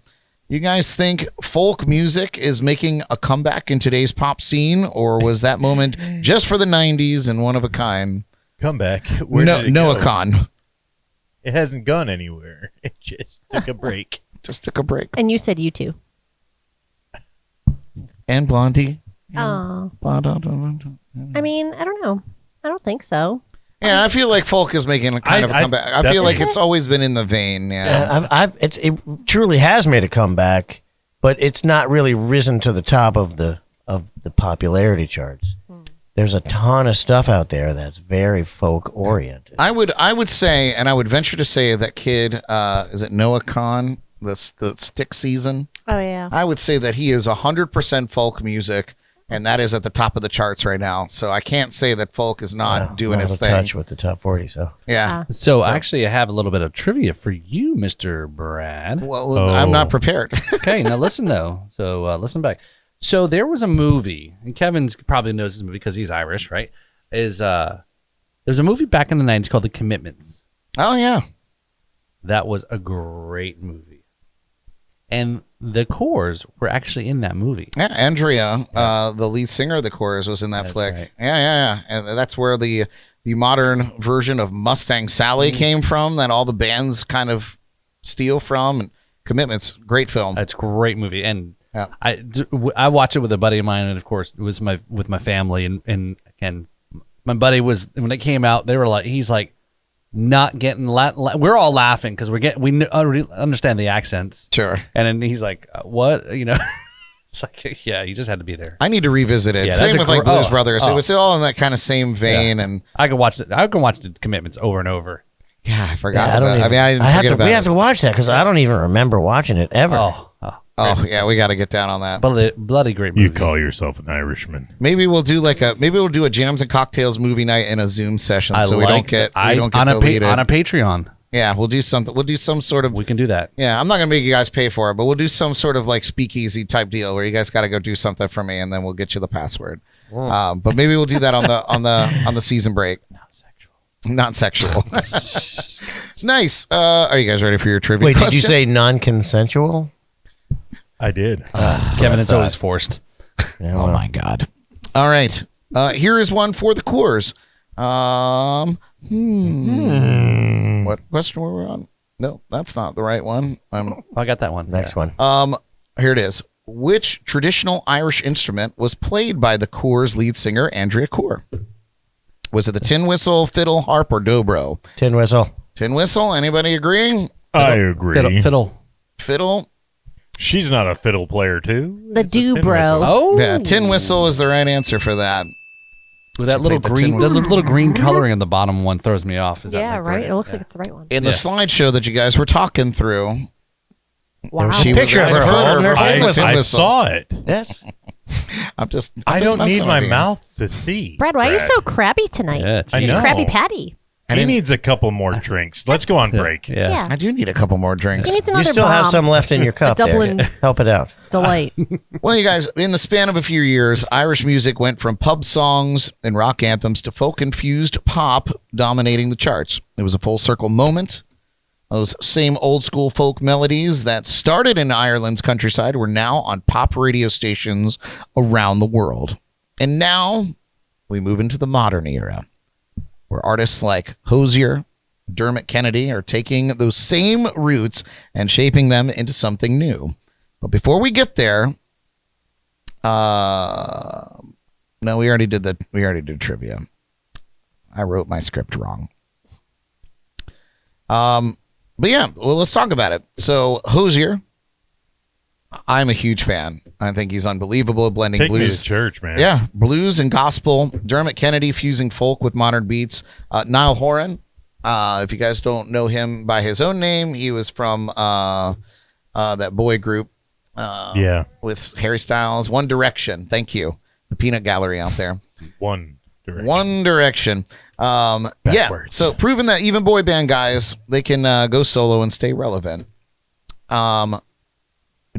you guys think folk music is making a comeback in today's pop scene, or was that moment just for the 90s and one of a kind? Comeback. Where did it Noah go? Khan. It hasn't gone anywhere. It just took a break. Just took a break. And you said you too. And Blondie. Oh. Yeah, I mean, I don't know. I don't think so. I feel like folk is making a kind of a comeback. I feel like it's always been in the vein. Yeah. It truly has made a comeback, but it's not really risen to the top of the popularity charts. There's a ton of stuff out there that's very folk oriented. I would say, and I would venture to say that kid, is it Noah Khan, the Stick Season? Oh, yeah. I would say that he is 100% folk music, and that is at the top of the charts right now. So I can't say that folk is not doing its thing. Touch with the top 40, so. Yeah. So actually, I have a little bit of trivia for you, Mr. Brad. Well, I'm not prepared. Okay, now listen though. So listen back. So there was a movie, and Kevin's probably knows this movie because he's Irish, right? There's a movie back in the 90s called The Commitments. Oh, yeah. That was a great movie. And the Coors were actually in that movie. Yeah, Andrea, the lead singer of the Coors, was in that flick. Right. Yeah. And that's where the modern version of Mustang Sally came from, that all the bands kind of steal from. And Commitments, great film. It's a great movie. And Yeah. I watched it with a buddy of mine, and of course it was with my family, and my buddy was, when it came out, they were like, he's like, not getting we're all laughing because we already understand the accents. Sure. And then he's like, what? It's like, yeah, you just had to be there. I need to revisit it. Yeah, Same with like Blues Brothers. oh. It was all in that kind of same vein. Yeah. And I can watch the Commitments over and over. yeah, I forgot Yeah, about it. I didn't forget about it. We have to watch that because I don't even remember watching it ever. Oh, yeah, we got to get down on that. Bloody great movie. You call yourself an Irishman. Maybe we'll do a jams and cocktails movie night in a Zoom session, so we don't get deleted. On a Patreon. Yeah, we'll do something. We'll do some sort of. We can do that. Yeah, I'm not gonna make you guys pay for it, but we'll do some sort of like speakeasy type deal where you guys got to go do something for me, and then we'll get you the password. But maybe we'll do that on the season break. Not sexual. Nice. Are you guys ready for your trivia? Wait, question? did you say non-consensual? I did. Kevin, it's always forced. Yeah, Oh my God! All right, here is one for the Coors. What question were we on? No, that's not the right one. I got that one. Next one. Here it is. Which traditional Irish instrument was played by the Coors lead singer Andrea Coor? Was it the tin whistle, fiddle, harp, or dobro? Tin whistle. Tin whistle. Anybody agree? I agree. Fiddle. She's not a fiddle player, too. The It's a tin dobro. whistle. Oh, Yeah, tin whistle is the right answer for that. with that little played the tin green, the little green coloring on the bottom one throws me off. Is that Yeah, like the right. It looks like it's the right one. In the slideshow that you guys were talking through, Wow. she Picture was of her holding her tin I whistle. saw it. Yes. I'm just don't messing need with my you guys. mouth to see. Brad, why are you so crabby tonight? Yeah, I know. Crabby Patty. He needs a couple more drinks. Let's go on break. Yeah. I do need a couple more drinks. He needs You another still have bomb. some left in your cup. A Dublin- there. Help it out. Delight. Well, you guys, in the span of a few years, Irish music went from pub songs and rock anthems to folk-infused pop dominating the charts. It was a full circle moment. Those same old school folk melodies that started in Ireland's countryside were now on pop radio stations around the world. And now we move into the modern era, where artists like Hozier, Dermot Kennedy are taking those same roots and shaping them into something new. But before we get there, no, we already did trivia. I wrote my script wrong. But yeah, well, let's talk about it. So Hozier I'm a huge fan. I think he's unbelievable at blending Take me blues. to church, man. Yeah, blues and gospel. Dermot Kennedy fusing folk with modern beats. Niall Horan, if you guys don't know him by his own name, he was from that boy group with Harry Styles. One Direction. Thank you. The Peanut Gallery out there. One Direction. One Direction. So proving that even boy band guys, they can go solo and stay relevant.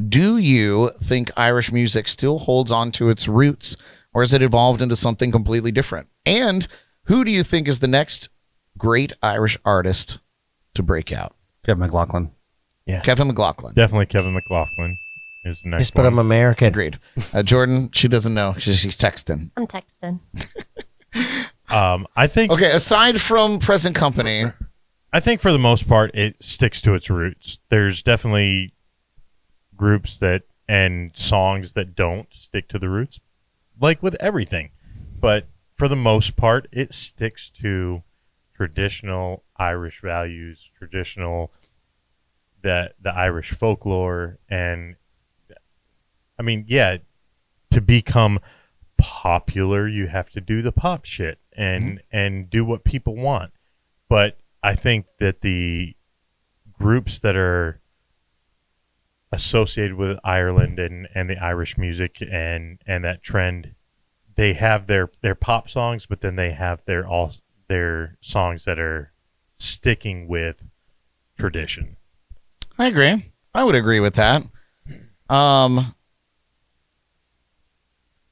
Do you think Irish music still holds on to its roots, or has it evolved into something completely different? And who do you think is the next great Irish artist to break out? Kevin McLoughlin. Yeah. Kevin McLoughlin. Definitely Kevin McLoughlin is the next Yes, but one. I'm American. Agreed. Jordyn, she doesn't know. She's texting. I'm texting. I think Okay, aside from present company, I think for the most part it sticks to its roots. There's definitely groups that and songs that don't stick to the roots, like with everything. But for the most part, it sticks to traditional Irish values, traditional the Irish folklore, and I mean, yeah, to become popular, you have to do the pop shit and do what people want. But I think that the groups that are associated with Ireland and the Irish music and that trend, they have their pop songs, but then they have their songs that are sticking with tradition. I agree. I would agree with that.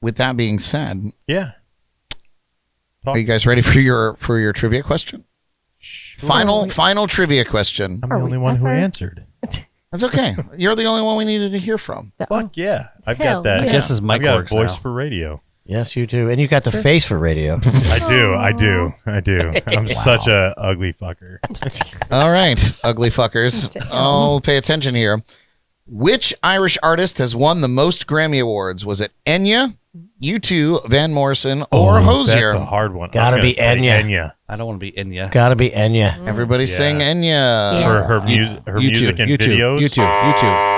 With that being said, Yeah. are you guys ready for your trivia question? Final trivia question. I'm the Are we only one who ever? answered. That's okay. You're the only one we needed to hear from. Fuck yeah. I've Hell got that. yeah. I guess his mic I've got a works voice now. for radio. Yes, you do. And you got the face for radio. I do. I'm such a ugly fucker. All right, ugly fuckers. Oh, pay attention here. Which Irish artist has won the most Grammy Awards? Was it Enya, U2, Van Morrison, or Hozier? That's a hard one. Gotta I'm be gonna say Enya. I don't want to be in ya. Gotta be Enya. Everybody's Yeah. saying Enya. Her music and videos. YouTube.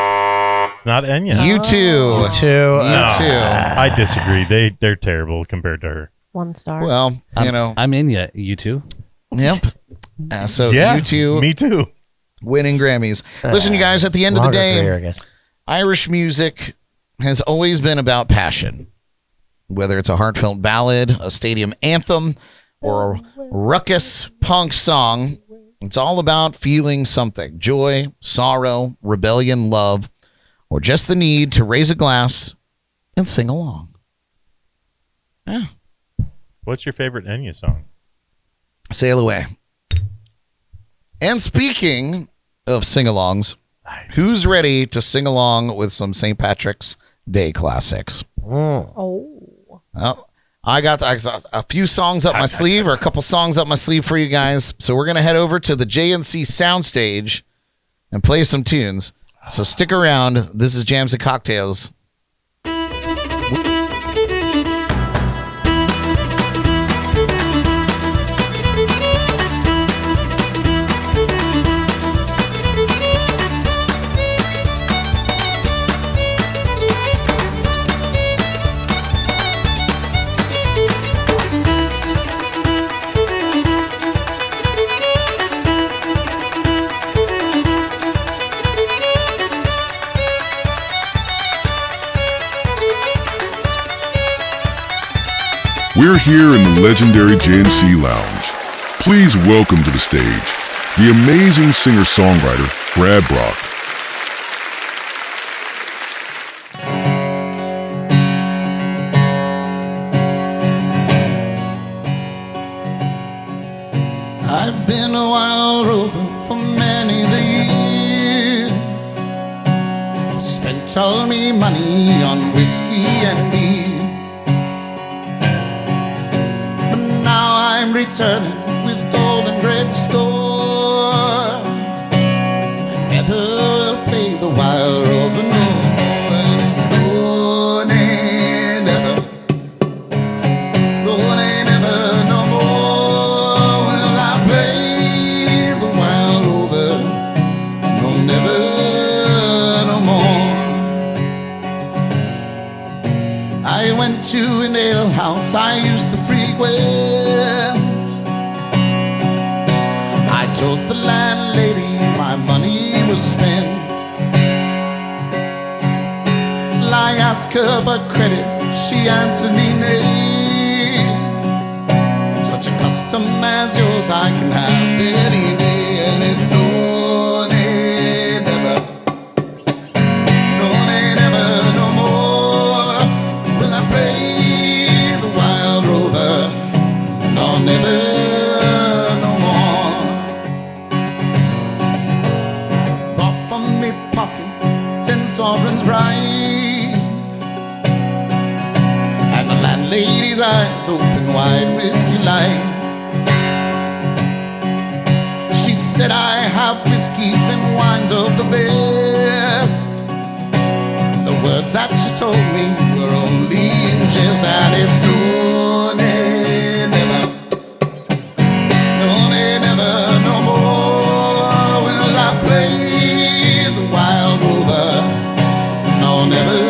It's not Enya. U2. Two. U2. I disagree. They're terrible compared to her. 1 star. Well, I'm in ya. YouTube. Yep. So Yeah, U2 me too. winning Grammys. Listen, you guys, at the end of the Longer day, career, I guess. Irish music has always been about passion. Whether it's a heartfelt ballad, a stadium anthem, or a ruckus punk song, it's all about feeling something. Joy, sorrow, rebellion, love, or just the need to raise a glass and sing along. Yeah. What's your favorite Enya song? Sail away. And speaking of sing-alongs, who's ready to sing along with some St. Patrick's Day classics? Oh. Well, I got a few songs up my sleeve, or a couple songs up my sleeve for you guys. So we're going to head over to the JNC soundstage and play some tunes. So stick around. This is Jams and Cocktails. We're here in the legendary JNC Lounge. Please welcome to the stage the amazing singer-songwriter Brad Brock. I've been a wild rover for many the year. Spent all me money on whiskey and beer. But now I'm returning with gold and red store. I never will play the wild rover no more. And it's gone and ever. Gone and ever no more. Will I play the wild rover? No, never no more. house I used to frequent. I told the landlady my money was spent. I asked her for credit, she answered me nay. Such a custom as yours I can have any day, and it's no, nay, never, no, nay, never, no more will I play the wild rover, no, never, no more. Brought from me pocket 10 sovereigns bright, lady's eyes open wide with delight. She said, I have whiskeys and wines of the best. The words that she told me were only in jest, and it's no, nay, never, no, nay, never, no more will I play the wild rover, no, never,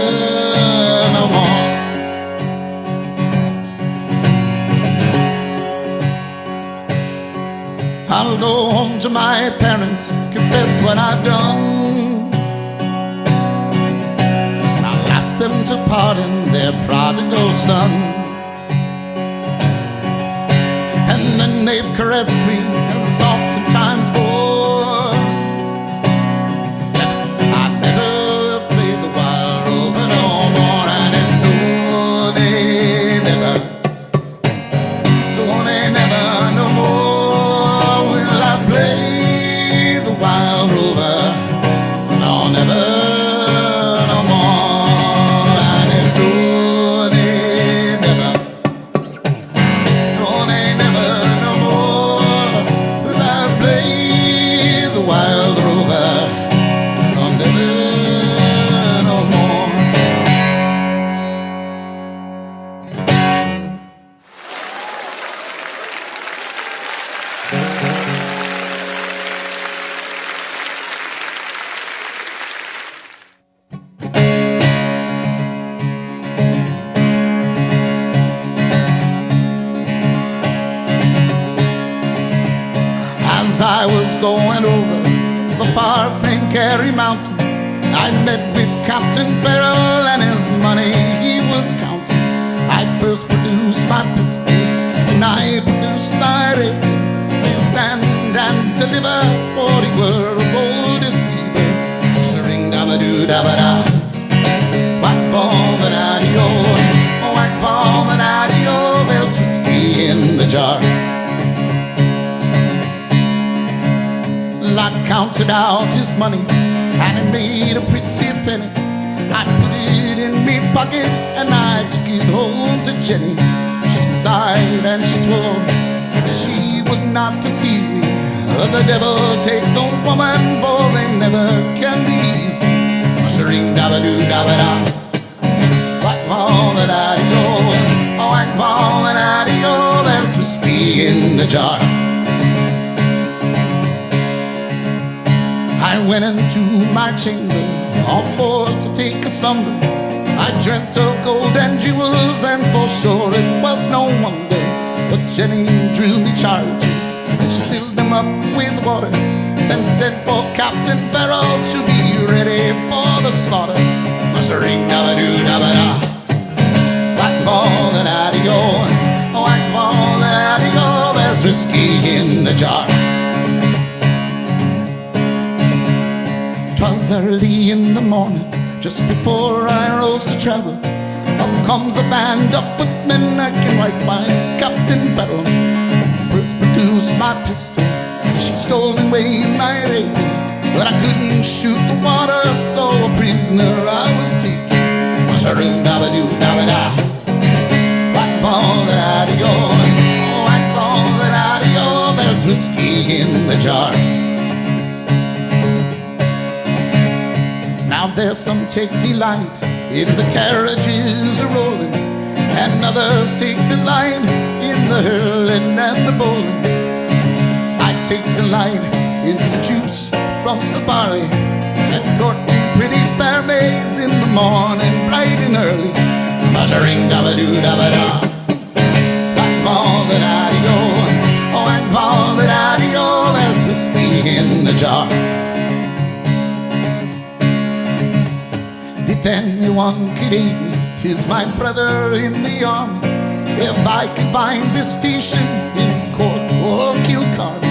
no more. I'll go home to my parents, confess what I've done. I'll ask them to pardon their prodigal son. And then they've caressed me as oftentimes before. I'd never play the wild rover no more, and it's no, nay, never, no, nay, never, no more. Play the wild rover, no, never, no more. And it's no, nay, never, no, nay, never, no more will I play the wild rover, no, never, no more. As I was going over the far Glengarry mountains, I met with Captain Farrell and his money he was counting. I first produced my pistol, and I produced my rifle, saying stand and deliver, for he were a bold deceiver. Shring dabba doo dabba da, whack ball the daddy-o, whack ball the daddy-o, there's whiskey in the jar. I counted out his money, and it made a pretty penny. I put it in me pocket, and I took it home to Jenny. She sighed and she swore that she would not deceive me. The devil take no woman, for they never can be easy. Ring dabba doo dabba da, whack ball the daddy-o, whack ball the daddy-o, there's whiskey in the jar. I went into my chamber, all for to take a slumber. I dreamt of gold and jewels, and for sure it was no wonder. But Jenny drew me charges, and she filled them up with water, then sent for Captain Farrell to be ready for the slaughter. Ring dabba doo dabba da, whack ball the daddy-o, whack ball the daddy-o, there's whiskey in the jar. 'Twas early in the morning, just before I rose to travel. Up comes a band of footmen, acting like mine's Captain Farrell. First produced my pistol, she'd stolen away my radio, but I couldn't shoot the water, so a prisoner I was taken. Ring dabba doo dabba da, whack ball the daddy-o, whack ball the daddy-o, there's whiskey in the jar. Now there's some take delight in the carriages a-rolling, and others take delight in the hurling and the bowling. I take delight in the juice from the barley, and courting pretty fair maids in the morning, bright and early. Ring dabba doo dabba da, da-da-di-o. Oh, and ball, da-da-di-o. There's whiskey in the jar. If anyone could aid me, 'tis my brother in the army. If I could find the station in Cork or Kilcarn,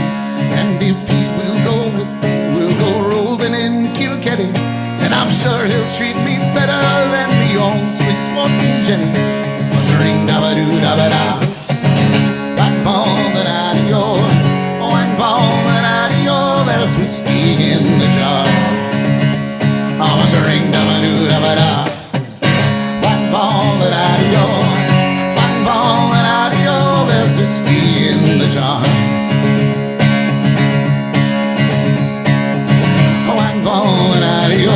and if he will go with, we'll go roving in Kilkenny, and I'm sure he'll treat me better than me own sweet sporting Jenny. Ring da ba doo da ba da, like ball da da di o. Oh, and ball da da di o. There's whiskey in the jar. Oh, ring da ba doo da ba da, like ball da da di o. Like ball da da di o. There's whiskey in the jar. Oh, and ball da da di o.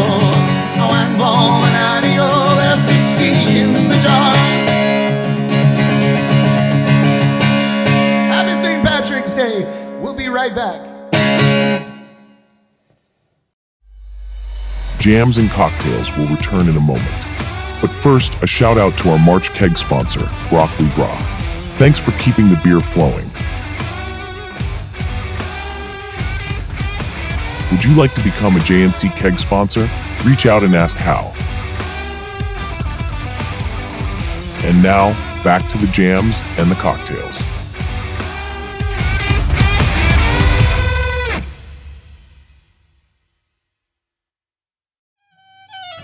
Oh, and ball da da di o. There's whiskey in the jar. Happy St. Patrick's Day. We'll be right back. Jams and Cocktails will return in a moment. But first, a shout out to our March keg sponsor, Broccoli Bra. Thanks for keeping the beer flowing. Would you like to become a JNC keg sponsor? Reach out and ask how. And now, back to the jams and the cocktails.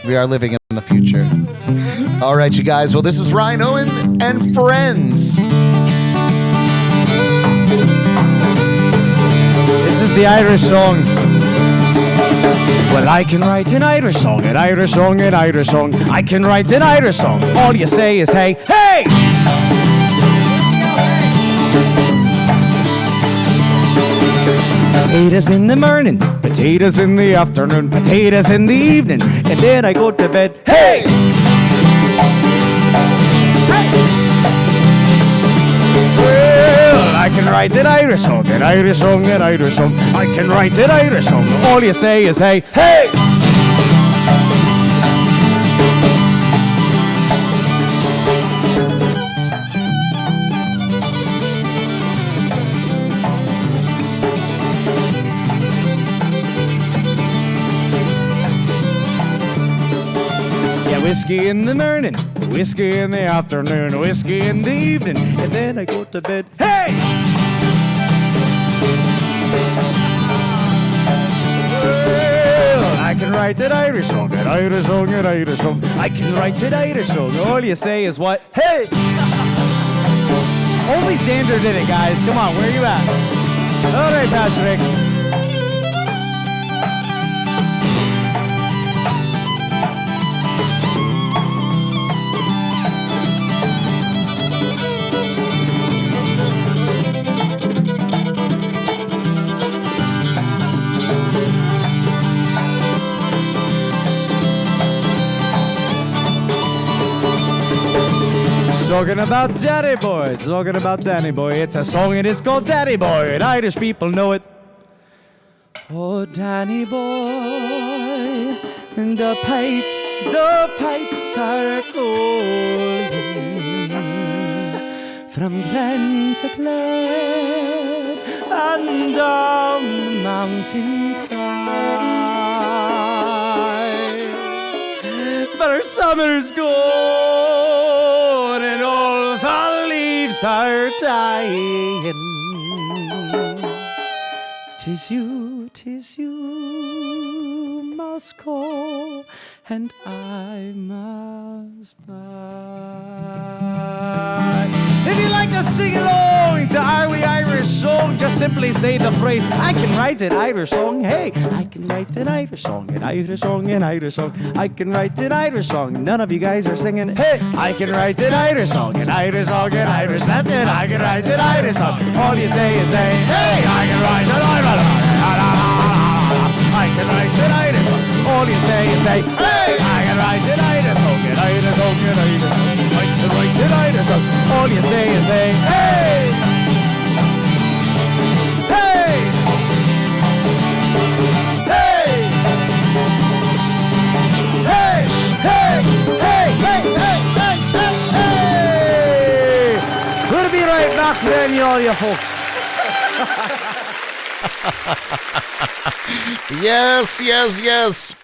We are living in the future. All right, you guys. Well, this is Ryan Owen and Friends. This is the Irish song. Well, I can write an Irish song, an Irish song, an Irish song. I can write an Irish song. All you say is hey, hey! Potatoes in the morning, potatoes in the afternoon, potatoes in the evening, and then I go to bed. Hey! Well, I can write an Irish song, an Irish song, an Irish song. I can write an Irish song. All you say is hey, hey! Whiskey in the morning, whiskey in the afternoon, whiskey in the evening, and then I go to bed. Hey! Well, I can write an Irish song, an Irish song, an Irish song. I can write an Irish song. All you say is what? Hey! Only Xander did it, guys. Come on, where are you at? All right, Patrick. Talking about Daddy Boy, talking about Danny Boy. It's a song and it's called Daddy Boy, and Irish people know it. Oh, Danny Boy, and the pipes are calling from glen to glen and down the mountainside. For summer's gone and all the leaves are dying. 'Tis you must go, and I must buy. If you like to sing along to Are We Irish song, just simply say the phrase, I can write an Irish song. Hey, I can write an Irish song, an Irish song, an Irish song. I can write an Irish song. None of you guys are singing. Hey, I can write an Irish song, an Irish song, an Irish. That's it. I can write an Irish song. All you say is say, hey, I can write an Irish song. I can write an Irish song. All you say is say, hey, I can write an Irish song, an Irish song, an Irish song. I can write an Irish song. All you say is say, hey, hey, hey, hey, hey, hey, hey, hey, hey, hey. We'll be right back Granny, all you folks. Yes.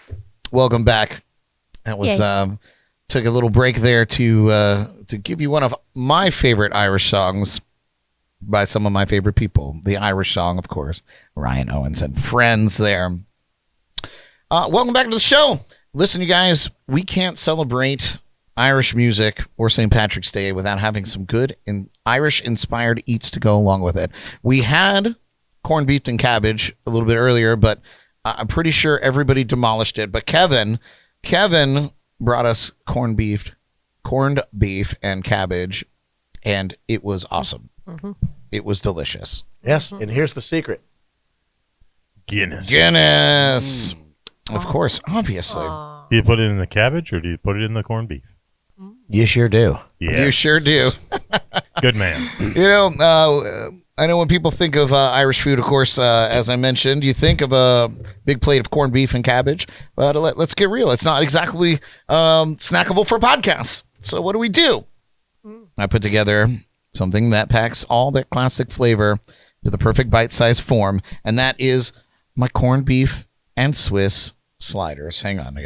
Welcome back. That was took a little break there to give you one of my favorite Irish songs by some of my favorite people. The Irish song, of course, Ryan Owens and Friends there. Welcome back to the show. Listen, you guys, we can't celebrate Irish music or St. Patrick's Day without having some good and Irish-inspired eats to go along with it. We had corned beef and cabbage a little bit earlier, but I'm pretty sure everybody demolished it. But Kevin brought us corned beef and cabbage, and it was awesome. Mm-hmm. It was delicious. Yes, and here's the secret. Guinness. Of course, obviously. Do you put it in the cabbage or do you put it in the corned beef? You sure do. Yes. You sure do. Good man. You know, I know when people think of Irish food, of course, as I mentioned, you think of a big plate of corned beef and cabbage. But let's get real. It's not exactly snackable for podcasts. So what do? I put together something that packs all that classic flavor to the perfect bite-sized form, and that is my corned beef and Swiss sliders. Hang on,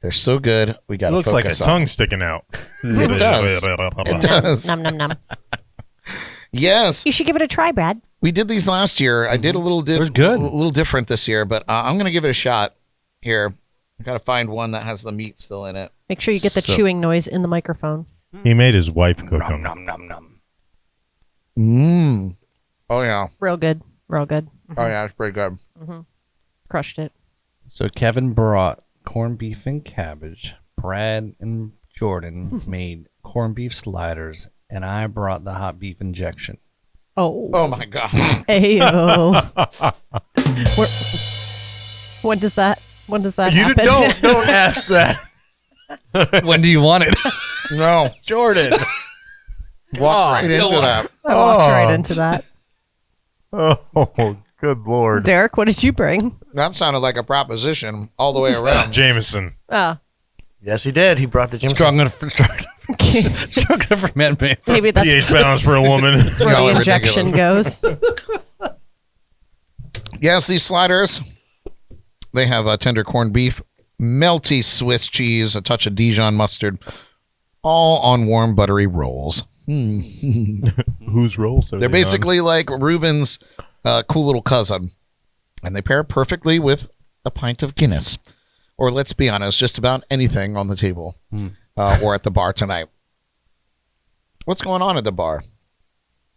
they're so good. We got to focus on. Looks like a tongue sticking out. It does. It does. Nom, nom, nom. Yes. You should give it a try, Brad. We did these last year. I did a little It was good. a little different this year, but I'm going to give it a shot here. I got to find one that has the meat still in it. Make sure you get the chewing noise in the microphone. He made his wife cook them. Oh, yeah. Real good. Oh, yeah. It's pretty good. Crushed it. So Kevin brought corned beef and cabbage. Brad and Jordyn made corned beef sliders, and I brought the hot beef injection. Oh my God. Ayo. When does that happen? Don't ask that. When do you want it? No. Jordyn. Walk right into that. I walked right into that. Oh, good Lord. Derek, what did you bring? That sounded like a proposition all the way around. Jameson. Yes, he did. He brought the Jim. Strong enough for men. Maybe that's pH balance for a woman. where Y'all the are injection goes. Yes, these sliders, they have tender corned beef, melty Swiss cheese, a touch of Dijon mustard, all on warm, buttery rolls. Whose rolls are They're basically like Reuben's cool little cousin, and they pair perfectly with a pint of Guinness. Or let's be honest, just about anything on the table or at the bar tonight. What's going on at the bar?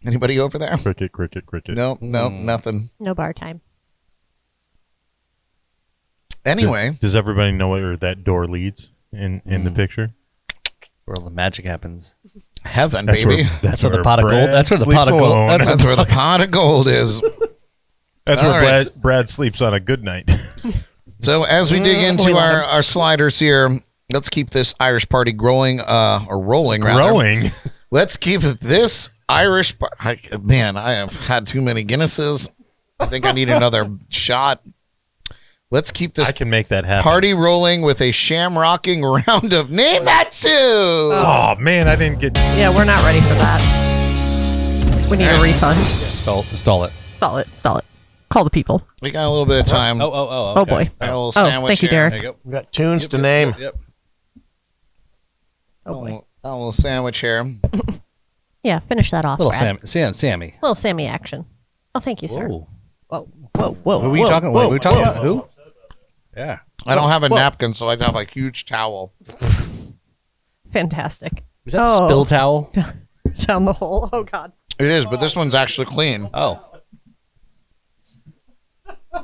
Anybody over there? Cricket. No, nothing. No bar time. Anyway. Does everybody know where that door leads in the picture? Where all the magic happens. Heaven, baby. That's where the pot of gold. That's where the pot of gold. That's where the pot of gold is. That's All where right. Brad sleeps on a good night. So as we dig into our sliders here, let's keep this Irish party growing or rolling. Rather. Growing. Let's keep this Irish. Man, I have had too many Guinnesses. I think I need another shot. Let's keep this I can make that happen. party rolling with a shamrocking round of Name That Tune. Oh, man, I didn't get... Yeah, we're not ready for that. We need a refund. Stall it. Stall it. Call the people. We got a little bit of time. Oh boy. A little sandwich thank you, here. Derek. There you go. We got tunes to name. Yep. Oh boy. A little sandwich here. Yeah, finish that off. Little Brad. Sammy. Little Sammy action. Oh, thank you, sir. Whoa. Whoa. Who are we talking? Wait, we talking about who? Yeah. I don't have a napkin, so I have a huge towel. Fantastic. Is that spill towel? Down the hole. Oh God. It is, but this one's actually clean. Oh.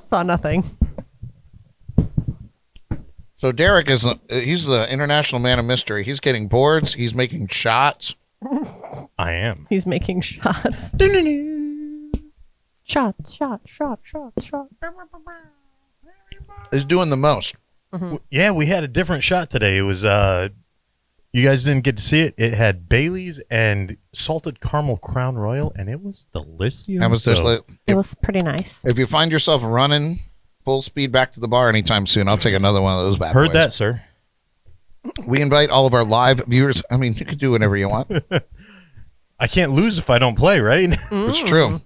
Saw nothing. So Derek he's the international man of mystery. He's getting boards. He's making shots. I am. He's making shots. Shots. He's doing the most. Yeah, we had a different shot today. It was, you guys didn't get to see it. It had Bailey's and salted caramel Crown Royal, and it was delicious. That was just like, It was pretty nice. if you find yourself running full speed back to the bar anytime soon, I'll take another one of those bad Heard boys. that, sir. We invite all of our live viewers. I mean, you can do whatever you want. I can't lose if I don't play, right? It's true.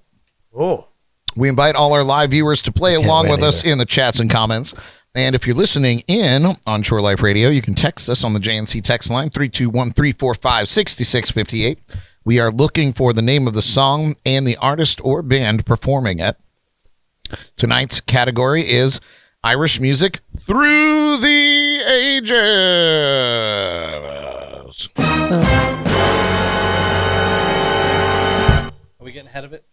Oh. We invite all our live viewers to play along with us in the chats and comments. And if you're listening in on Shore Life Radio, you can text us on the JNC text line, 321-345-6658. We are looking for the name of the song and the artist or band performing it. Tonight's category is Irish music through the ages. Are we getting ahead of it?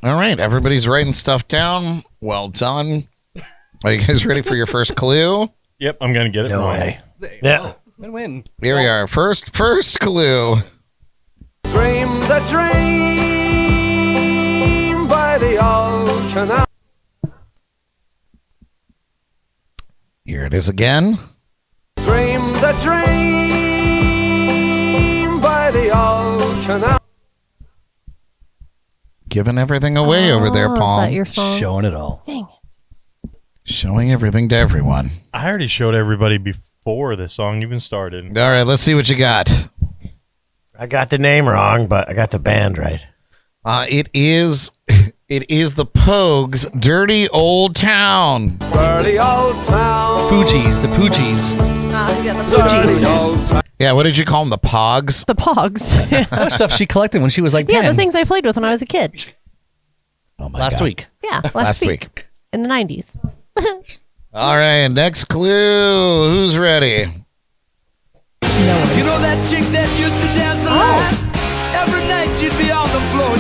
All right, everybody's writing stuff down. Well done. Are you guys ready for your first clue? Yep, I'm going to get it. No wrong. way. Yeah. Win-win. Here we are. First clue. Dream the dream by the old canal. Here it is again. Dream the dream by the old canal. Giving everything away over there, Paul. Is that your song? Showing it all. Dang it. Showing everything to everyone. I already showed everybody before the song even started. All right, let's see what you got. I got the name wrong, but I got the band right. It is the Pogues' Dirty Old Town. Dirty old town. Poochies, the Poochies. Yeah, the Dirty Poochies. old town. Yeah, what did you call them? The Pogs? The Pogs. That was stuff she collected when she was like 10. Yeah, the things I played with when I was a kid. Oh my Last God. week. Yeah, Last week. in the 90s. All right, next clue. Who's ready? You know that chick that used to dance a lot? Every night she'd be on the floor.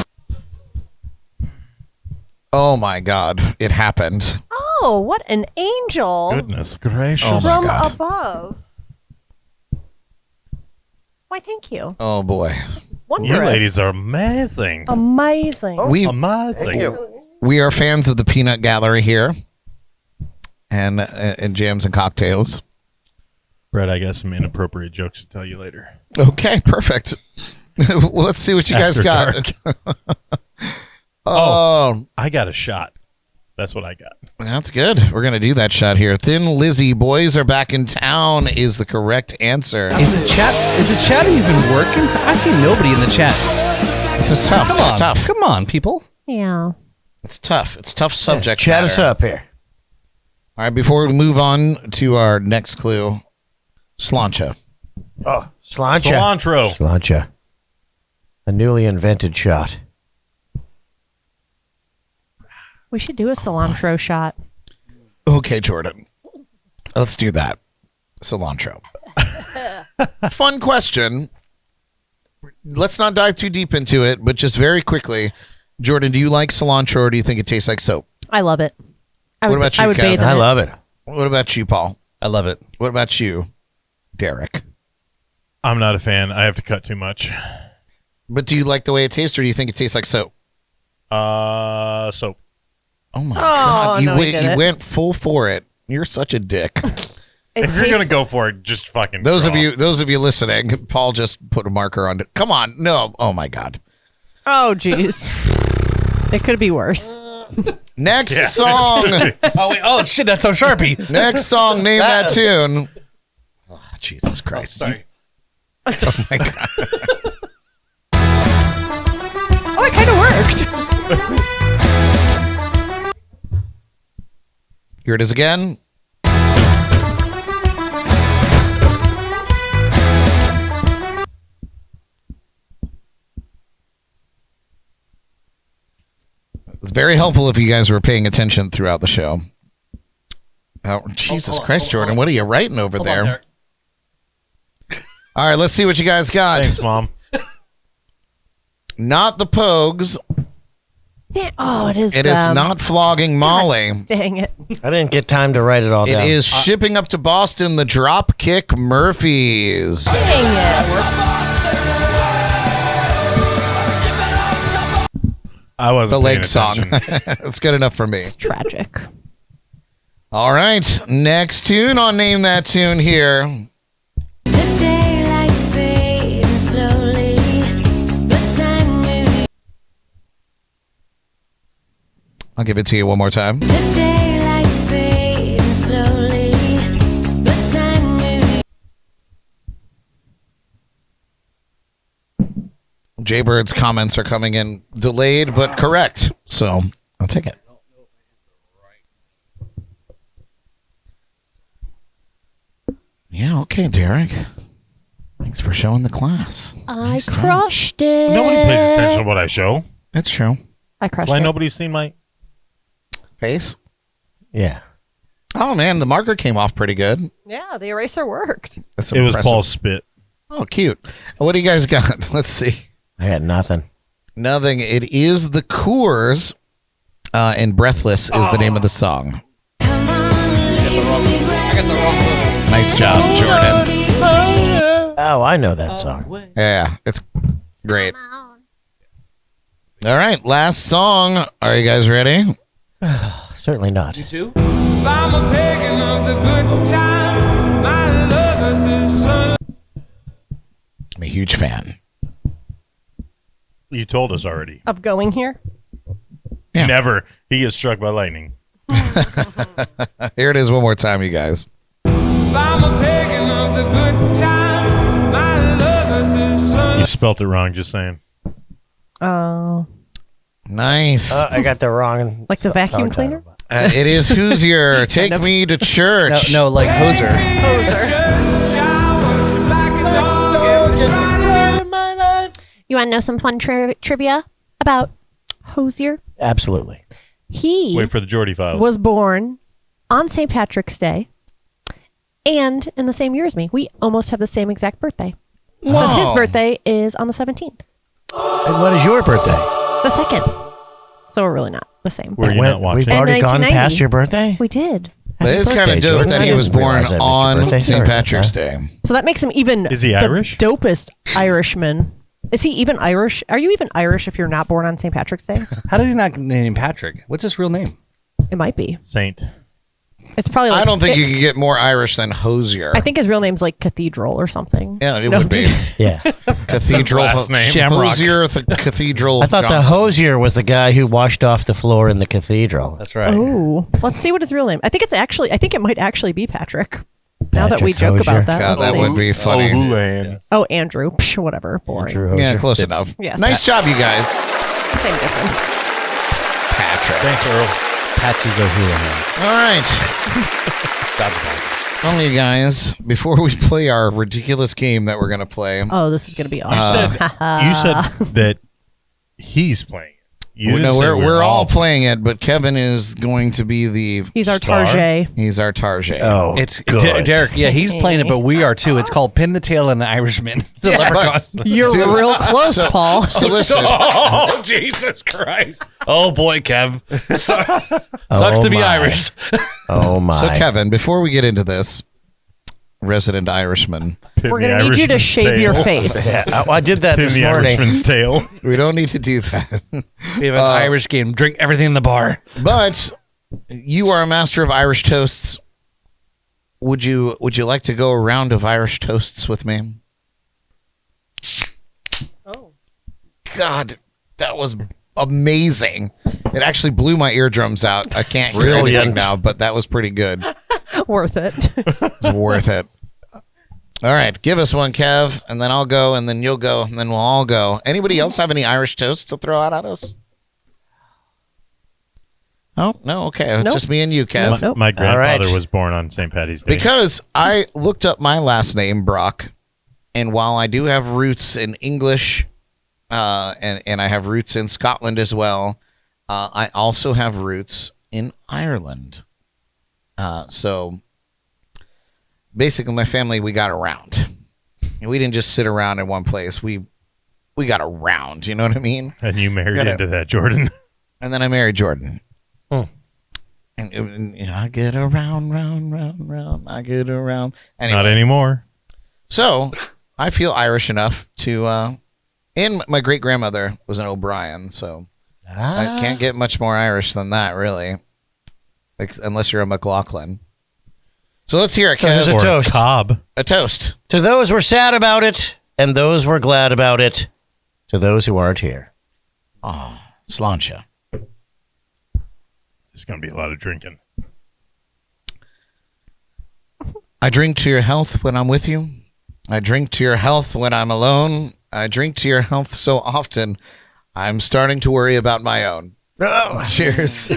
Oh my God, it happened. Oh, what an angel Goodness gracious. Oh, my from God. above. Why, thank you. Oh boy. Wondrous. You ladies are amazing. Amazing. We Amazing. we are fans of the Peanut Gallery here. And jams and cocktails. Brett, I got some inappropriate jokes to tell you later. Okay, perfect. Well, let's see what you guys After got. Oh, I got a shot. That's what I got. That's good. We're going to do that shot here. Thin Lizzy boys are back in town is the correct answer. Is the chat even working? I see nobody in the chat. This is tough. Come It's on. tough. Come on, people. Yeah. It's tough. It's tough subject Chat matter. us up here. All right, before we move on to our next clue, Sláinte. Oh, Sláinte. Cilantro. Sláinte. A newly invented shot. We should do a cilantro shot. Okay, Jordyn. Let's do that. Cilantro. Fun question. Let's not dive too deep into it, but just very quickly, Jordyn, do you like cilantro or do you think it tastes like soap? I love it. What about you, I would Kev? bathe in I it. love it. What about you, Paul? I love it. What about you, Derek? I'm not a fan. I have to cut too much. But do you like the way it tastes or do you think it tastes like soap? Soap. Oh my God. no, he did You it. went full for it. You're such a dick. If you're gonna go for it, just fucking. Those of draw. you listening, Paul just put a marker on it. Come on. No. Oh my God. Oh, jeez. It could be worse. Next Yeah. song. Oh, wait. Oh, shit. That's on Sharpie. Next song. Name that tune. Oh, Jesus Christ. Sorry. Oh my God. Oh, it kind of worked. Here it is again. It's very helpful if you guys were paying attention throughout the show. Oh, Jesus Christ, Jordyn, what are you writing over Hold on, there? Derek. All right, let's see what you guys got. Thanks, Mom. Not the Pogues. Oh, it is It is them. not Flogging Molly. Dang it. I didn't get time to write it all It down. is Shipping Up to Boston, the Dropkick Murphys. Dang it. I wasn't The paying leg song. attention. That's good enough for me. It's tragic. All right, next tune on Name That Tune here. The daylight's fading slowly, but time with you. I'll give it to you one more time. The daylight's fading slowly, but time with you. Jaybird's comments are coming in delayed but correct, so I'll take it. Yeah, okay, Derek. Thanks for showing the class. I crushed it. Nobody pays attention to what I show. That's true. I crushed Why it. nobody's seen my Face? Yeah. Oh, man, the marker came off pretty good. Yeah, the eraser worked. That's It was impressive. Paul's spit. Oh, cute. What do you guys got? Let's see. I got nothing. Nothing. It is the Coors, and Breathless is the name of the song. I got the wrong one. Nice job, Jordyn. Oh, I know that song. Yeah, it's great. All right, last song. Are you guys ready? Certainly not. You too? If I'm a pagan of the good time, my lovers is son. I'm a huge fan. You told us already. Of going here. Yeah. Never. He gets struck by lightning. Here it is one more time, you guys. If I'm a pagan of the good time, my lovers is son. You spelt it wrong, just saying. Oh. Nice. I got the wrong. Like the vacuum cleaner? It is Who's Your Take Me to Church. No, like Hoser. You want to know some fun trivia about Hosier? Absolutely. He Wait for the Geordie files. was born on St. Patrick's Day and in the same year as me. We almost have the same exact birthday. So his birthday is on the 17th, And what is your birthday? the 2nd. So we're really not the same. Were you not watching? We've And already gone 1990. past your birthday? We did. But it's kind of birthday, dope Jordan. that I he was didn't born realize I missed your on birthday. St. Sorry Patrick's about Day. So that makes him even Is he the Irish? dopest Irishman. Is he even Irish? Are you even Irish if you're not born on St. Patrick's Day? How did he not name him Patrick? What's his real name? It might be. Saint. It's probably like I don't think you can get more Irish than Hosier. I think his real name's like Cathedral or something. Yeah, it No, would be. Yeah. Cathedral. last name. Shamrock. Hosier, the Cathedral. I thought the Johnson. hosier was the guy who washed off the floor in the cathedral. That's right. Oh, let's see what his real name. I think it might actually be Patrick. Now that we Patrick joke Hosier. about that. God, let's that see. would be funny. Oh, Andrew. Psh, whatever. Boring. Andrew Yeah, Hosier. close enough. Yes. Nice job, you guys. Same difference. Patrick. Thanks, Earl. Patches O'Houlihan. All right. Well, you guys, before we play our ridiculous game that we're going to play, Oh, this is going to be awesome. You said that he's playing it. You didn't say we're all playing it, but Kevin is going to be the He's our Star? Tarjay. he's our Tarjay. Oh, It's good. Derek. Yeah, he's playing it, but we are too. It's called Pin the Tail and the Irishman. The Yeah, Leprechaun. but- You're Dude, real close, so- Paul. So listen, Oh, Jesus Christ. Oh, boy, Kev. Sucks Oh, to be my. Irish. Oh, my. so Kevin, before we get into this, resident Irishman, We're going to need you to shave your face. Yeah, I did that Pin this the morning. Irishman's tail. we don't need to do that. We have an Irish game. Drink everything in the bar. But you are a master of Irish toasts. Would you like to go a round of Irish toasts with me? Oh. God, that was amazing. It actually blew my eardrums out. I can't hear anything Brilliant. now, but that was pretty good. Worth it. It's worth it. All right, give us one, Kev, and then I'll go, and then you'll go, and then we'll all go. Anybody else have any Irish toasts to throw out at us? Oh, no, okay. It's Nope. just me and you, Kev. Nope. My grandfather right. was born on St. Patty's Day. Because I looked up my last name, Brock, and while I do have roots in English, and I have roots in Scotland as well, I also have roots in Ireland. So basically, my family, we got around. And we didn't just sit around in one place. We got around. You know what I mean? and you married Gotta- into that, Jordan. And then I married Jordyn. Hmm. And you know, I get around, round. I get around. Anyway. Not anymore. So I feel Irish enough to, and my great grandmother was an O'Brien, so I can't get much more Irish than that, really, unless you're a McLoughlin. So let's hear it, So here's Kev. a Or toast. Cobb. A toast. To those who are sad about it, and those who are glad about it, to those who aren't here. Sláinte. There's going to be a lot of drinking. I drink to your health when I'm with you. I drink to your health when I'm alone. I drink to your health so often, I'm starting to worry about my own. Oh. Cheers.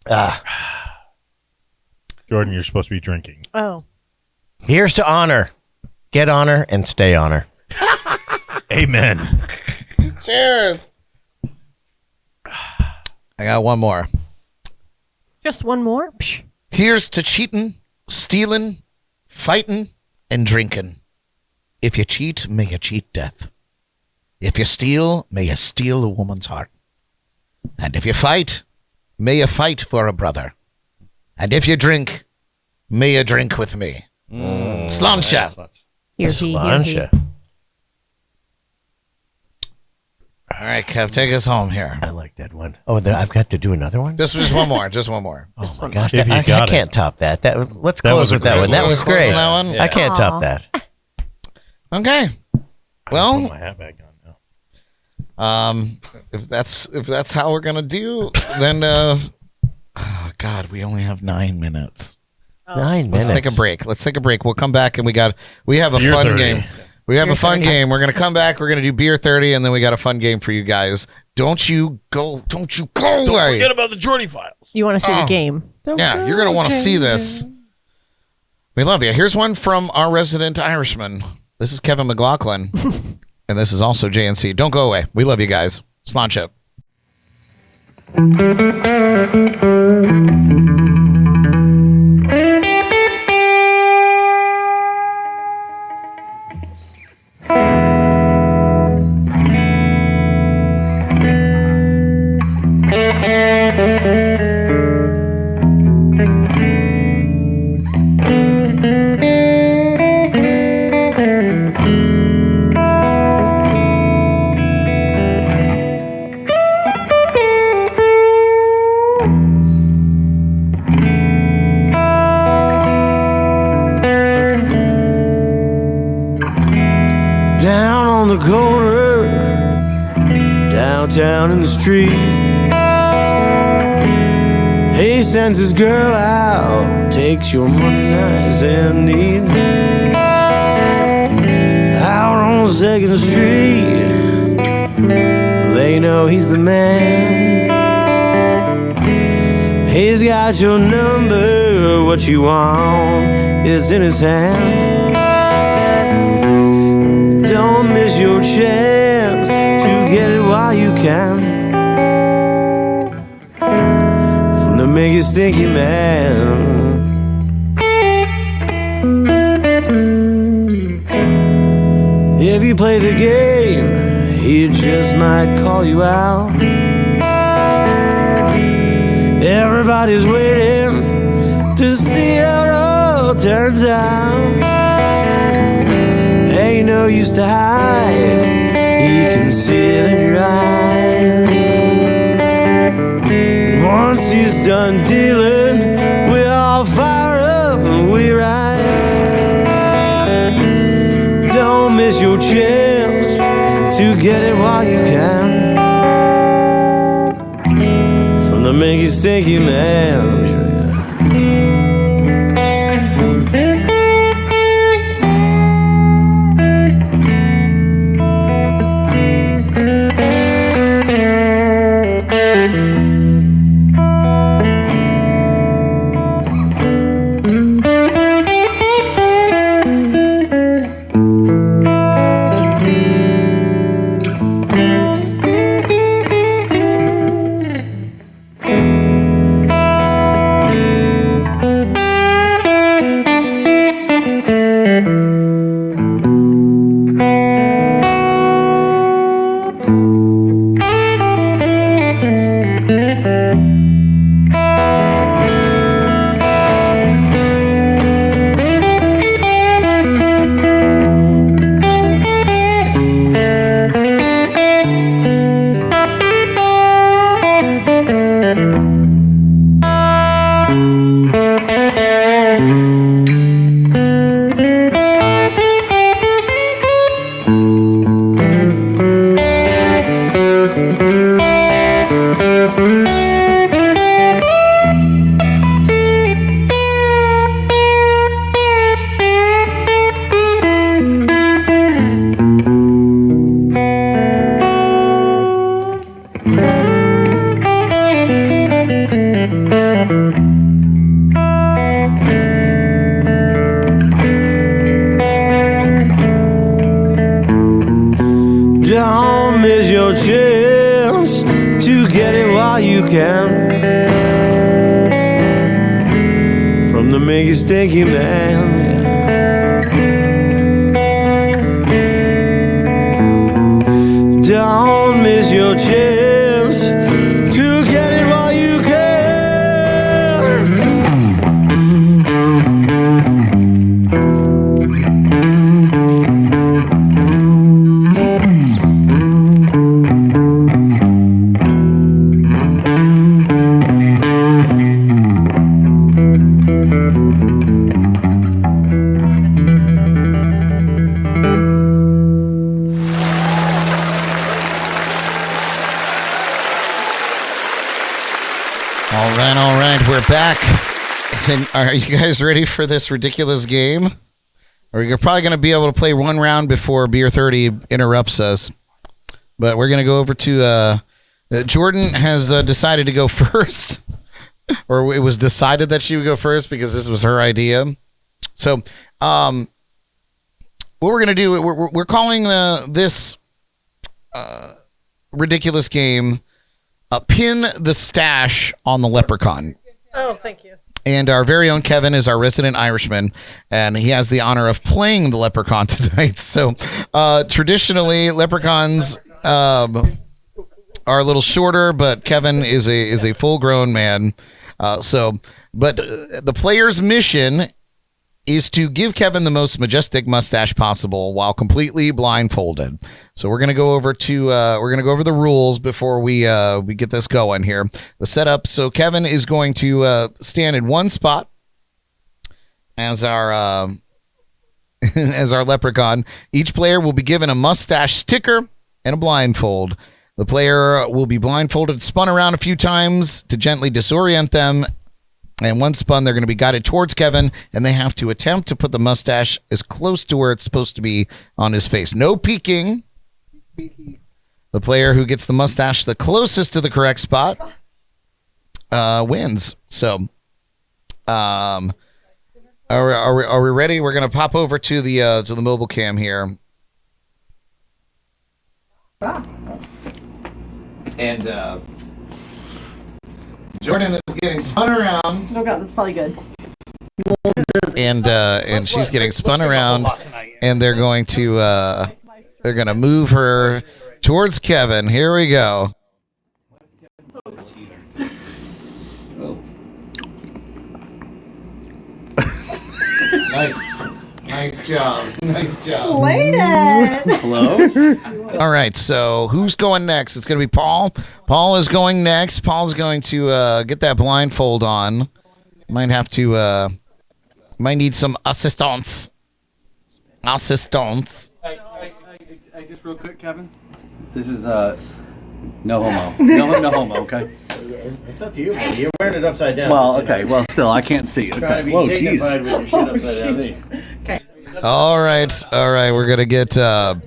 Jordyn, you're supposed to be drinking. Oh. Here's to honor. Get honor and stay honor. Amen. Cheers. I got one more. Just one more? Psh. Here's to cheating, stealing, fighting, and drinking. If you cheat, may you cheat death. If you steal, may you steal a woman's heart. And if you fight, may you fight for a brother. And if you drink, may you drink with me. Sláinte. Here he. Sláinte. All right, Kev, take us home here. I like that one. Oh, I've got to do another one? Just one more. Just one more. Oh, my gosh. If you I got can't top that. Let's That close was a with that great one. That one. was Close great. on that one? I can't Aw. top that. Okay. Put Well, my hat back on now. if that's how we're gonna do, then oh God, we only have 9 minutes. 9 minutes. Let's take a break. We'll come back and we have a Beer fun 30. game. We have a fun game. We're gonna come back. We're gonna do beer 30, and then we got a fun game for you guys. Don't you go away. Don't forget about the Jordyn files. You want to see the game? Yeah, you're gonna want to see this. We love you. Here's one from our resident Irishman. This is Kevin McLoughlin, and this is also JNC. Don't go away. We love you guys. Sláinte. Down on the corner, downtown in the street. He sends his girl out, takes your money nice and neat. Out on 2nd Street, they know he's the man. He's got your number, what you want, it's in his hand. Don't miss your chance to get it while you can. From the Make It Stinky Man. If you play the game, he just might call you out. Everybody's waiting to see how it all turns out. Ain't no use to hide, he can see it in your eyes. Once he's done dealing, we all fire up and we ride. Don't miss your chance to get it while you can. From the Make It Stinky Man. can from the Mickey Stinky Man. Don't miss your chance to get it while you can. All right, we're back. And are you guys ready for this ridiculous game? Or you're probably going to be able to play one round before Beer 30 interrupts us. But we're going to go over to Jordyn has decided to go first. Or it was decided that she would go first because this was her idea. So, what we're going to do, we're calling this ridiculous game Pin the Stash on the Leprechaun. Oh, thank you. And our very own Kevin is our resident Irishman, and he has the honor of playing the Leprechaun tonight. So, traditionally, Leprechauns are a little shorter, but Kevin is a full-grown man. But the player's mission is to give Kevin the most majestic mustache possible while completely blindfolded. So we're gonna go over the rules before we get this going here. The setup. So Kevin is going to stand in one spot as our as our leprechaun. Each player will be given a mustache sticker and a blindfold. The player will be blindfolded, spun around a few times to gently disorient them. And once spun, they're going to be guided towards Kevin, and they have to attempt to put the mustache as close to where it's supposed to be on his face. No peeking. The player who gets the mustache the closest to the correct spot wins. So, are we ready? We're going to pop over to the mobile cam here. And Jordyn is getting spun around. Oh God, that's probably good. And she's getting spun around, and they're going to move her towards Kevin. Here we go. Nice job. Sláinte. Close. All right, so who's going next? It's going to be Paul. Paul is going next. Paul's going to get that blindfold on. Might have to, might need some assistance. I just real quick, Kevin. This is no homo. No homo. Okay. It's up to you, buddy. You're wearing it upside down. Well, okay. Well, still, I can't see. Okay. Trying to be Whoa, dignified jeez. with your shit upside down. Okay. All right. We're going to get, all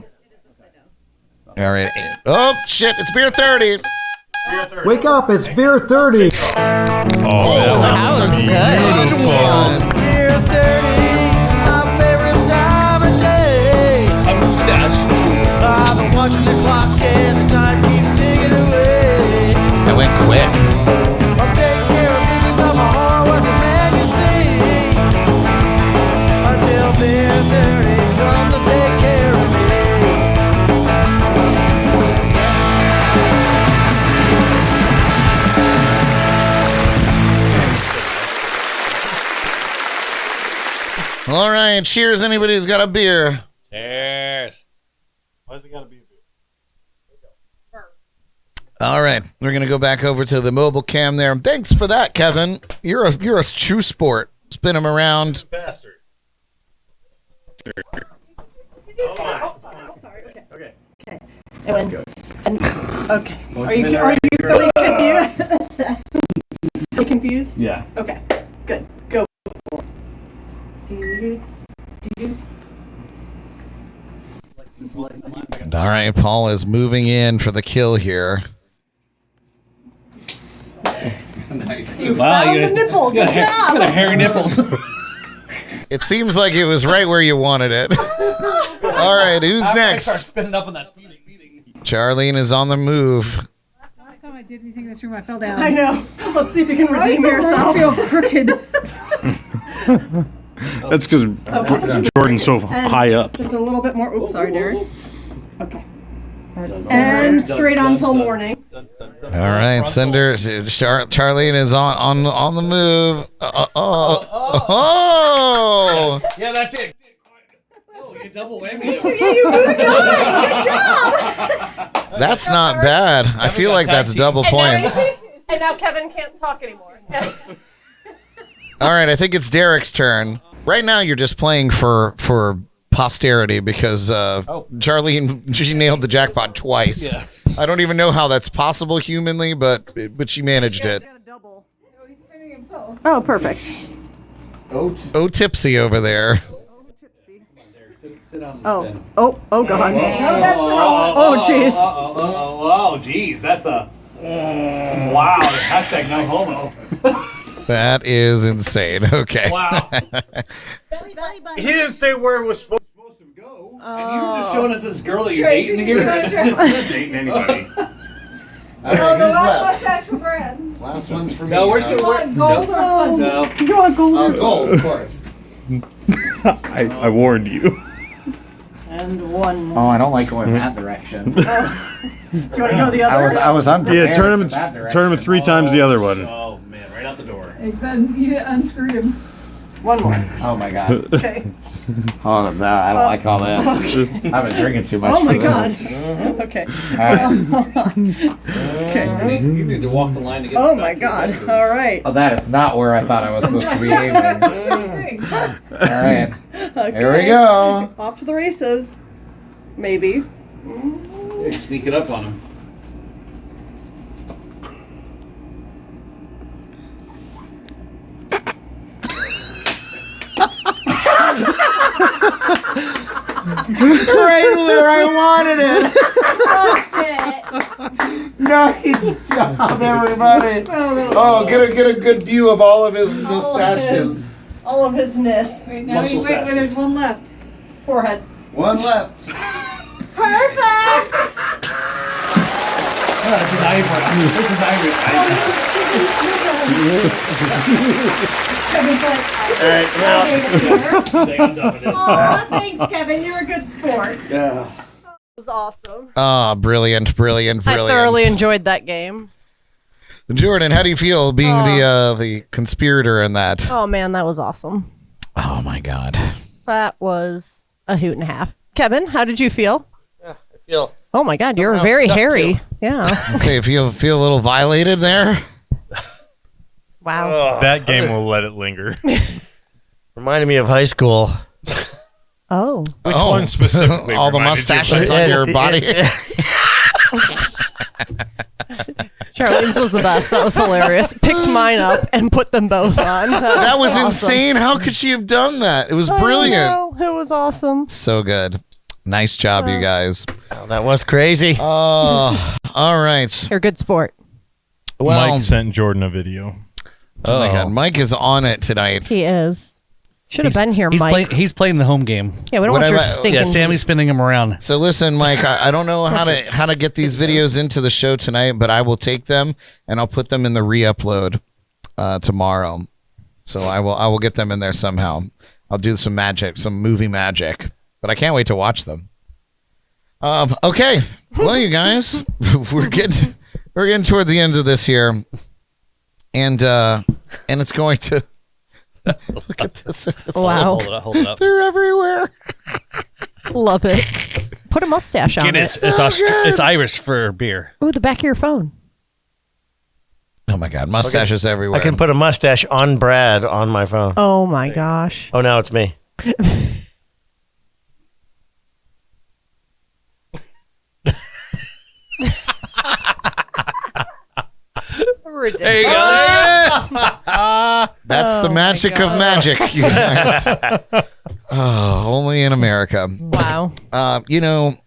right. Oh, shit. It's Beer 30. Wake up, it's Beer 30. That was beautiful. Beer 30, my favorite time of day. I've been watching the clock and the time keeps ticking away. That went quick. I'm taking care of business, I'm a hard-working man, you see. Until beer 30 comes to take care of me. All right. Cheers, anybody who's got a beer. Cheers. Why's it gotta be a beer? All right. We're going to go back over to the mobile cam there. Thanks for that, Kevin. You're a true sport. Spin them around. Bastard. Okay. Okay. Are you really confused? Really confused? Yeah. Okay. Good. Go. All right. Paul is moving in for the kill here. Nice. You found the nipple. Good job. Got a hairy nipples. It seems like it was right where you wanted it. All right. Who's I start next? spinning up on that speeding. Charlene is on the move. I did anything in this room. I fell down. I know. Let's see if you can redeem yourself. I feel crooked. That's because Jordyn's so high up. Just a little bit more. Oops, sorry, Derek. Okay. And straight on till morning. All right, Cinder. Charlene is on the move. Oh! Yeah, that's it. Oh, you double whammy. Yeah, you moved on. Good job. That's not bad. I feel like that's double points. And now Kevin can't talk anymore. All right, I think it's Derek's turn. Right now, you're just playing for posterity because Charlene, she nailed the jackpot twice. Yeah. I don't even know how that's possible humanly, but she managed it. He's spinning himself. Oh, perfect. Oh, tipsy over there. Sit on the Oh, spin. oh God. No, that's wrong. Oh, jeez. Oh, geez. That's a... Wow. Hashtag no homo. That is insane. Okay. Wow. He didn't say where it was supposed to go. And you were just showing us this girl that you're dating here. Just not dating anybody. All right, The who's last left? mustache for Brad. Last one's for me. No, we're You want gold or fuzzy? No. You want gold? gold, of course. I warned you. And one more. Oh, I don't like going that direction. Do you want to go the other? I was unprepared. Yeah, turn for that him direction. 3 times the other one. Oh, man. Right out the door. He said you unscrewed him. One more. Oh my god. Okay. Oh no, I don't like all this. I've been drinking too much. Oh my for God. this. Okay. Okay. You need to walk the line to get Oh back my to God. the bedroom. All right. Oh, that is not where I thought I was supposed to be aiming. All right. Okay. Here we go. Off to the races. Maybe. Sneak it up on him. Right where I wanted it. Nice job, everybody. Oh, get a good view of all of his mustaches. All of his ness. Wait, now you wait. Wait, there's one left. Forehead. One left. Perfect. Oh, this is Irish. This is Irish. Kevin's like, All right, now. I'm done with this. Aw, thanks, Kevin. You're a good sport. Yeah. That was awesome. Ah, brilliant. I thoroughly enjoyed that game. Jordyn, how do you feel being the conspirator in that? Oh man, that was awesome. Oh my God. That was a hoot and a half. Kevin, how did you feel? I feel. Oh my God, you're Somehow very stuck hairy. too. Yeah. Okay, feel a little violated there. Wow. That game will let it linger. Reminded me of high school. Oh. Which one specifically? All the reminded you of mustaches that? on your body. Charlene's was the best. That was hilarious. Picked mine up and put them both on. That was awesome. insane. How could she have done that? It was brilliant. I know. It was awesome. So good. Nice job, you guys. Oh, that was crazy. Oh, all right. You're a good sport. Well, Mike sent Jordyn a video. oh my God, Mike is on it tonight. He is. Should have been here, He's Mike. he's playing the home game. Yeah, we don't What want your about- stinking. Yeah, Sammy's spinning him around. So listen, Mike, I don't know how to get these videos into the show tonight, but I will take them and I'll put them in the re-upload tomorrow. So I will get them in there somehow. I'll do some magic, some movie magic, but I can't wait to watch them. Okay, well, you guys, we're getting toward the end of this here, and it's going to. Look at this. It's Wow. Hold it up. They're everywhere. Love it. Put a mustache on Get it. it. It's Irish for beer. Ooh, the back of your phone. Oh my God, mustaches everywhere. I can put a mustache on Brad on my phone. Oh my gosh. Oh, now it's me. Ridiculous. There you go. That's the magic of magic, you guys. Oh, only in America. Wow. I'm going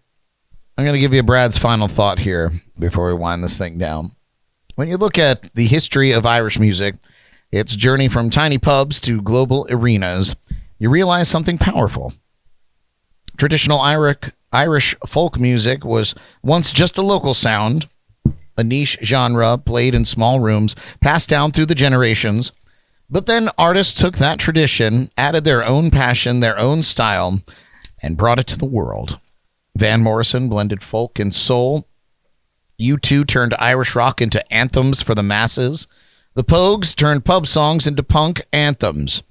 to give you Brad's final thought here before we wind this thing down. When you look at the history of Irish music, its journey from tiny pubs to global arenas, you realize something powerful. Traditional Irish folk music was once just a local sound, a niche genre played in small rooms, passed down through the generations. But then artists took that tradition, added their own passion, their own style, and brought it to the world. Van Morrison blended folk and soul. U2 turned Irish rock into anthems for the masses. The Pogues turned pub songs into punk anthems.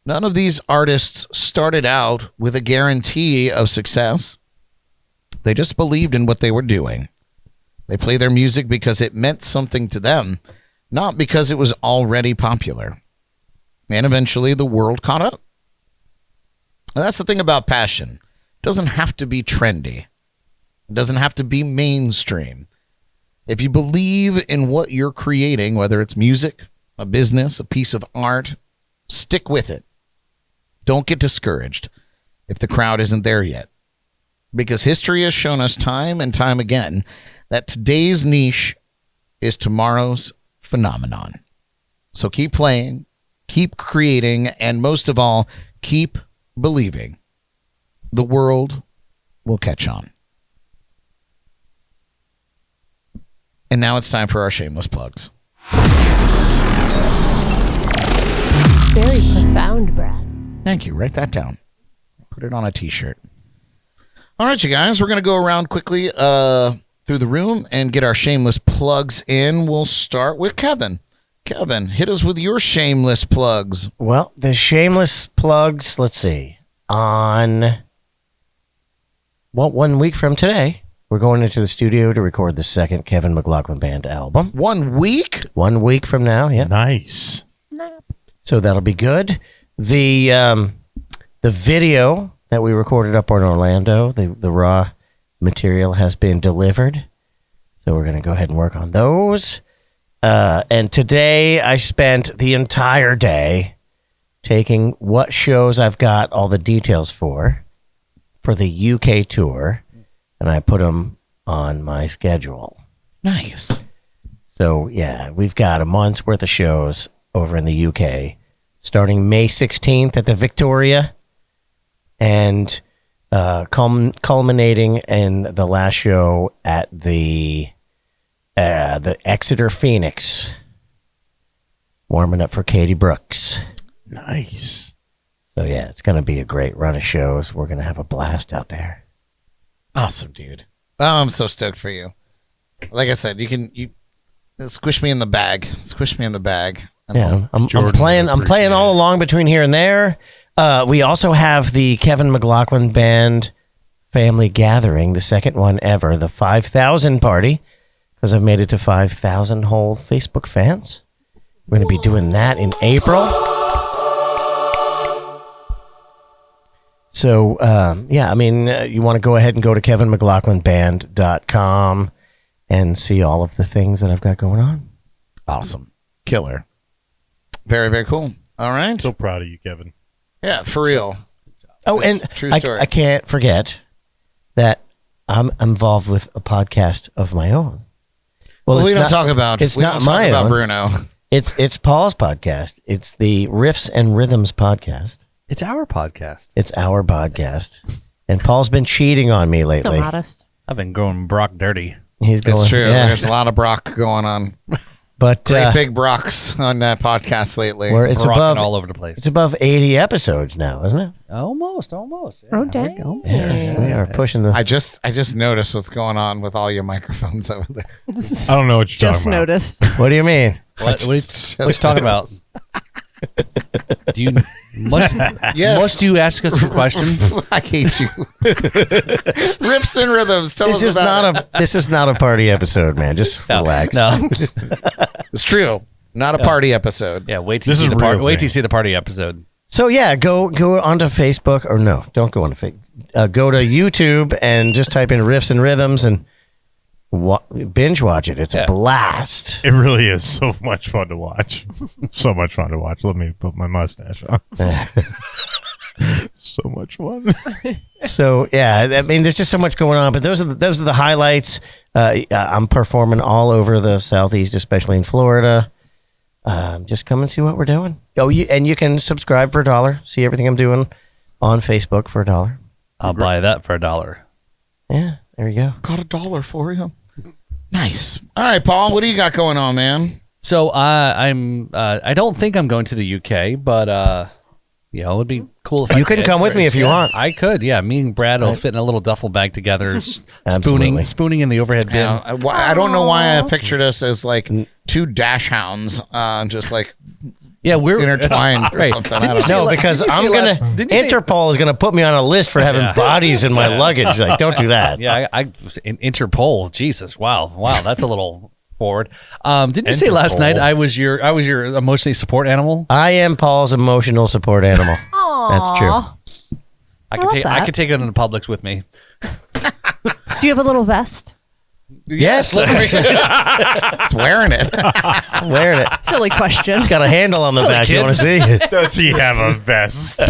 None of these artists started out with a guarantee of success. They just believed in what they were doing. They play their music because it meant something to them, not because it was already popular. And eventually the world caught up. And that's the thing about passion. It doesn't have to be trendy. It doesn't have to be mainstream. If you believe in what you're creating, whether it's music, a business, a piece of art, stick with it. Don't get discouraged if the crowd isn't there yet. Because history has shown us time and time again that today's niche is tomorrow's phenomenon. So keep playing, keep creating, and most of all, keep believing. The world will catch on. And now it's time for our shameless plugs. Very profound, Brad. Thank you. Write that down. Put it on a t-shirt. All right, you guys, we're going to go around quickly through the room and get our shameless plugs in. We'll start with Kevin. Kevin, hit us with your shameless plugs. Well, the shameless plugs, let's see. On 1 week from today, we're going into the studio to record the second Kevin McLoughlin Band album. 1 week? 1 week from now, yeah. Nice. So that'll be good. The video that we recorded up in Orlando, the raw material has been delivered. So we're going to go ahead and work on those. And today I spent the entire day taking what shows I've got all the details for the UK tour, and I put them on my schedule. Nice. So, yeah, we've got a month's worth of shows over in the UK, starting May 16th at the Victoria, and culminating in the last show at the Exeter Phoenix, warming up for Katie Brooks. Nice. So, yeah, it's going to be a great run of shows. We're going to have a blast out there. Awesome, dude. Oh, I'm so stoked for you. Like I said, you squish me in the bag. Squish me in the bag. I'm playing all along between here and there. We also have the Kevin McLoughlin Band Family Gathering, the second one ever, the 5,000 party, because I've made it to 5,000 whole Facebook fans. We're going to be doing that in April. So, you want to go ahead and go to kevinmcloughlinband.com and see all of the things that I've got going on. Awesome. Killer. Very, very cool. All right. So proud of you, Kevin. Yeah, for real. Oh, and true story. I can't forget that I'm involved with a podcast of my own. Well, we don't talk about Bruno. It's Paul's podcast. It's the Riffs and Rhythms podcast. It's our podcast. It's our podcast. And Paul's been cheating on me lately. So modest. I've been going Brock dirty. It's true. Yeah. There's a lot of Brock going on. But great big Brocks on that podcast lately. Where it's above all over the place. It's above 80 episods now, isn't it? Almost. Yeah, oh, dang. We are pushing the. I just noticed what's going on with all your microphones over there. I don't know what you're just talking about. noticed. What do you mean? What are you talking about? Must you ask us a question? I hate you. Riffs and Rhythms. Tell us about it. This is not a party episode, man. Just relax. No. It's true. Not a party episode. Yeah, wait till you see the party episode. So yeah, go onto Facebook, or no, don't go onto Facebook. Go to YouTube and just type in Riffs and Rhythms and binge watch it. It's a blast. It really is so much fun to watch. So much fun to watch. Let me put my mustache on. So much fun. So yeah, I mean, there's just so much going on. But those are the highlights. I'm performing all over the Southeast, especially in Florida. Just come and see what we're doing. And you can subscribe for $1. See everything I'm doing on Facebook for $1. I'll buy that for $1. Yeah, there you go. Got $1 for you. Nice. All right, Paul, what do you got going on, man? So I don't think I'm going to the UK, but it would be cool if You can come with me if you want. I could. Yeah, me and Brad will fit in a little duffel bag together, Absolutely. spooning in the overhead bin. I don't know why I pictured us as like two dash hounds, just like we're intertwined or something. I don't know. No, because I'm gonna Interpol is gonna put me on a list for having bodies in my luggage. Like, don't do that. Yeah, I Interpol. Jesus, wow, that's a little forward. Didn't you say last night I was your emotionally support animal? I am Paul's emotional support animal. That's true. I could take it into Publix with me. Do you have a little vest? Yes. It's wearing it. Wearing it. Silly question. It's got a handle on the back. You want to see? Does he have a vest?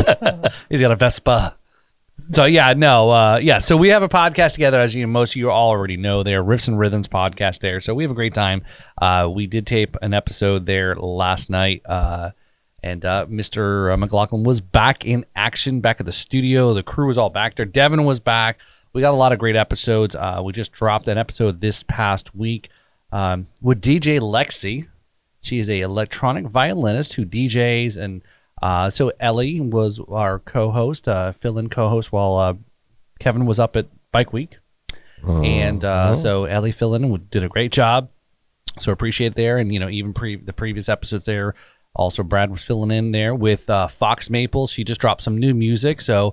He's got a Vespa. So so we have a podcast together, as most of you all already know. There, Riffs and Rhythms podcast there. So we have a great time. We did tape an episode there last night, and Mr. McLoughlin was back in action, back at the studio. The crew was all back there. Devin was back. We got a lot of great episodes. We just dropped an episode this past week with DJ Lexi. She is a electronic violinist who DJs, and so Ellie was our co-host, fill-in co-host while Kevin was up at Bike Week. And so Ellie filled in and did a great job. So appreciate it there. And, even the previous episodes there, also Brad was filling in there with Fox Maple. She just dropped some new music. So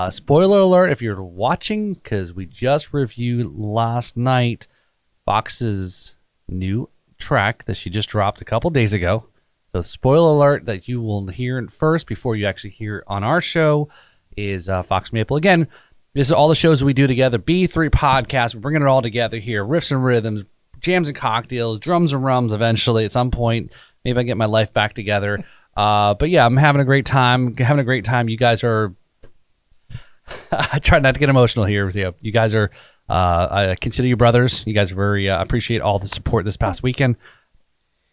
spoiler alert if you're watching, because we just reviewed last night Fox's new track that she just dropped a couple days ago. So spoiler alert that you will hear it first before you actually hear it on our show is Fox Maple. Again, this is all the shows we do together. B3 Podcast. We're bringing it all together here. Riffs and Rhythms, Jams and Cocktails, Drums and Rums eventually at some point. Maybe I get my life back together. But yeah, I'm having a great time. You guys are... I try not to get emotional here with you. You guys are... I consider you brothers. You guys are very... appreciate all the support this past weekend.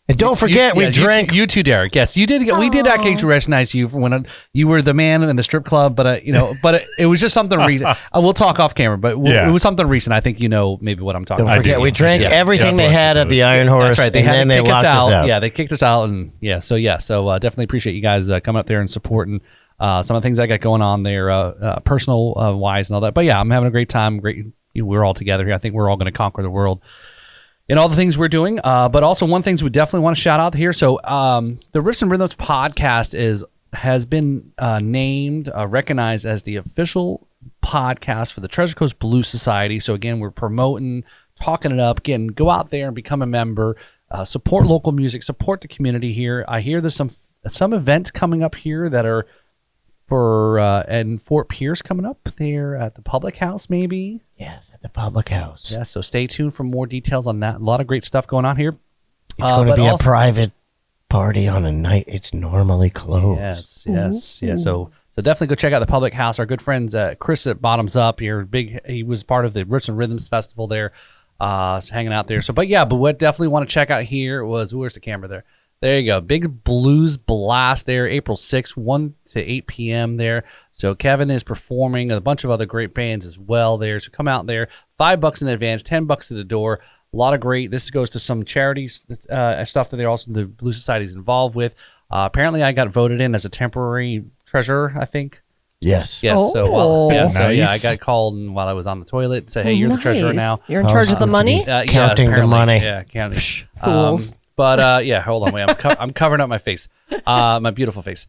And don't forget, we drank. You too, Derek. Yes, you did. We did actually recognize you for when you were the man in the strip club, but it was just something recent. We'll talk off camera, but it was something recent. I think maybe what I'm talking about. Don't forget, we drank everything they had at the Iron Horse. That's right. And then they locked us out. Yeah, they kicked us out, and so definitely appreciate you guys coming up there and supporting some of the things I got going on there, personal wise and all that. But yeah, I'm having a great time. We're all together here. I think we're all going to conquer the world. And all the things we're doing, but also one things we definitely want to shout out here. So the Riffs and Rhythms podcast has been named, recognized as the official podcast for the Treasure Coast Blues Society. So again, we're promoting, talking it up. Again, go out there and become a member. Support local music. Support the community here. I hear there's some events coming up here that are for and Fort Pierce coming up there at the Public House, maybe. Yes, at the Public House. Yeah, so stay tuned for more details on that. A lot of great stuff going on here. It's going to be a private party on a night it's normally closed. Yes. Yeah. So definitely go check out the Public House. Our good friends Chris at Bottoms Up here, he was part of the Riffs and Rhythms Festival there, hanging out there. So, but what definitely want to check out here was, where's the camera there? There you go. Big Blues Blast there, April 6th, 1 to 8 p.m. there. So Kevin is performing, a bunch of other great bands as well there. So come out there, $5 in advance, $10 at the door. A lot of great. This goes to some charities stuff that they're also the Blues Society is involved with. Apparently, I got voted in as a temporary treasurer, I think. Yes. Yes. So nice. I got called while I was on the toilet and said, "Hey, you're the treasurer now. You're in charge of the money." Counting the money. Yeah, counting. Fools. But hold on, wait. I'm covering up my face, my beautiful face.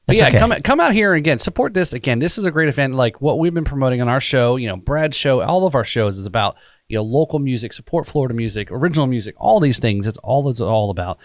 But That's okay. come out here and again, support this. Again, this is a great event. Like what we've been promoting on our show, Brad's show, all of our shows is about local music, support Florida music, original music, all these things. It's all about.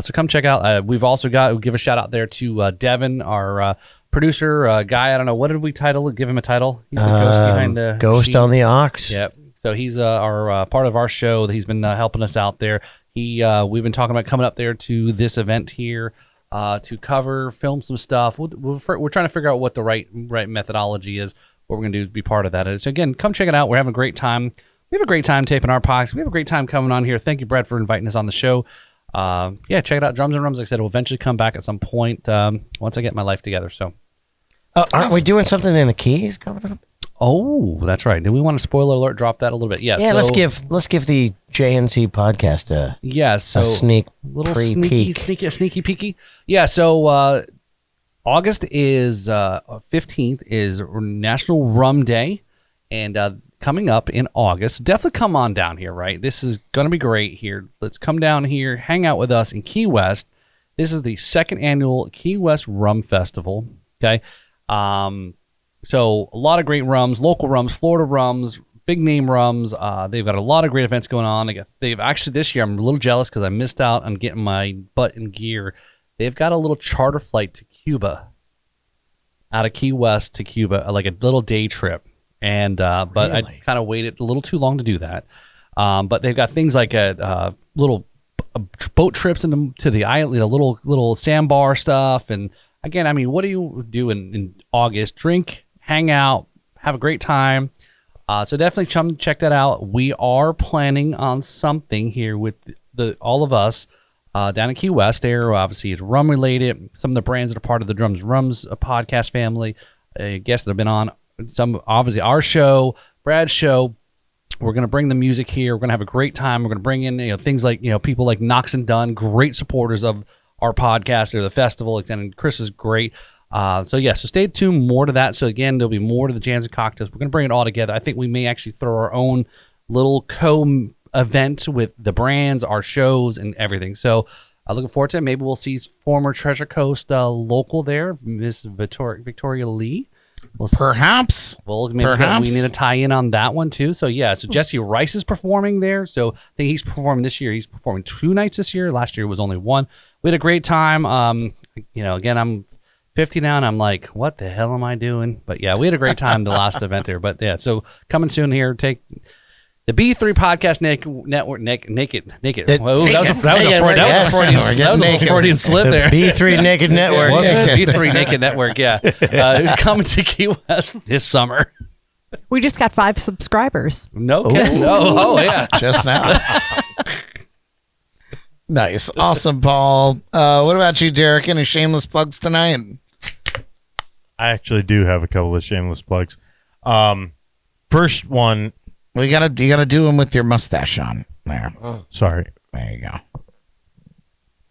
So come check out. We'll give a shout out there to Devin, our producer guy. I don't know, what did we give him a title? He's the ghost behind the Ghost on the Ox. Yep. So he's our part of our show. He's been helping us out there. We've been talking about coming up there to this event here to film some stuff. We're trying to figure out what the right methodology is. What we're going to do to be part of that. So again, come check it out. We're having a great time. We have a great time taping our podcasts. We have a great time coming on here. Thank you, Brad, for inviting us on the show. Check it out. Drums and Rums, like I said, will eventually come back at some point once I get my life together. So, aren't we doing something in the Keys coming up? Oh, that's right. Do we want to spoiler alert drop that a little bit? Yes. Yeah, let's give the JNC podcast a sneak little pre-peek. sneaky peeky. Yeah, so August is 15th is National Rum Day, and coming up in August, definitely come on down here, right? This is going to be great here. Let's come down here, hang out with us in Key West. This is the second annual Key West Rum Festival, okay? So a lot of great rums, local rums, Florida rums, big name rums. They've got a lot of great events going on. They've actually this year, I'm a little jealous because I missed out on getting my butt in gear. They've got a little charter flight to Cuba, out of Key West to Cuba, like a little day trip. And but Really? I kind of waited a little too long to do that. But they've got things like a little boat trips to the island, little sandbar stuff. And again, I mean, what do you do in August? Drink, hang out, have a great time. So definitely come check that out. We are planning on something here with all of us down in Key West there. Obviously, it's rum related. Some of the brands that are part of the Drums Rums podcast family, guests that have been on. Some obviously our show, Brad's show. We're going to bring the music here. We're going to have a great time. We're going to bring in things like people like Knox and Dunn, great supporters of our podcast or the festival. And Chris is great. So stay tuned. More to that. So again, there'll be more to the Jams and Cocktails. We're going to bring it all together. I think we may actually throw our own little event with the brands, our shows, and everything. So looking forward to it. Maybe we'll see former Treasure Coast local there, Miss Victoria Lee. Perhaps. Well, maybe we need to tie in on that one too. So so Jesse Rice is performing there. So I think he's performing this year. He's performing 2 nights this year. Last year was only 1. We had a great time. Again, I'm 50 now and I'm like, what the hell am I doing? But yeah, we had a great time the last event there. But yeah, so coming soon here, take the B3 Podcast Network, naked. Whoa, that was a Freudian slip there. B3 Naked Network. B3 Naked Network, yeah. Coming to Key West this summer. We just got 5 subscribers. No kidding. Oh, yeah. Just now. Nice. Awesome, Paul. What about you, Derek? Any shameless plugs tonight? I actually do have a couple of shameless plugs. First one. Well, you gotta do them with your mustache on there. Oh, sorry. There you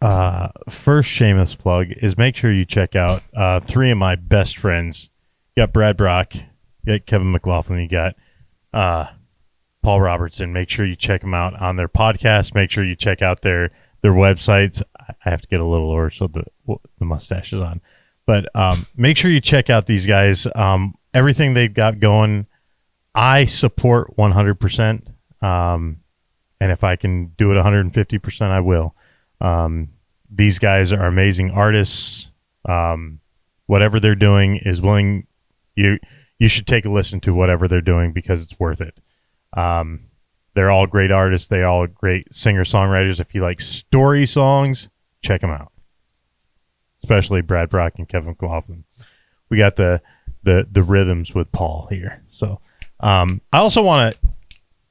go. First shameless plug is make sure you check out 3 of my best friends. You got Brad Brock, you got Kevin McLoughlin, you got Paul Robertson. Make sure you check them out on their podcast. Make sure you check out their websites. I have to get a little lower so the mustache is on. But make sure you check out these guys. Everything they've got going, I support 100%. And if I can do it 150%, I will. These guys are amazing artists. Whatever they're doing is willing. You should take a listen to whatever they're doing because it's worth it. They're all great artists. They all great singer-songwriters. If you like story songs, check them out. Especially Brad Brock and Kevin McLoughlin. We got the rhythms with Paul here. So I also want to.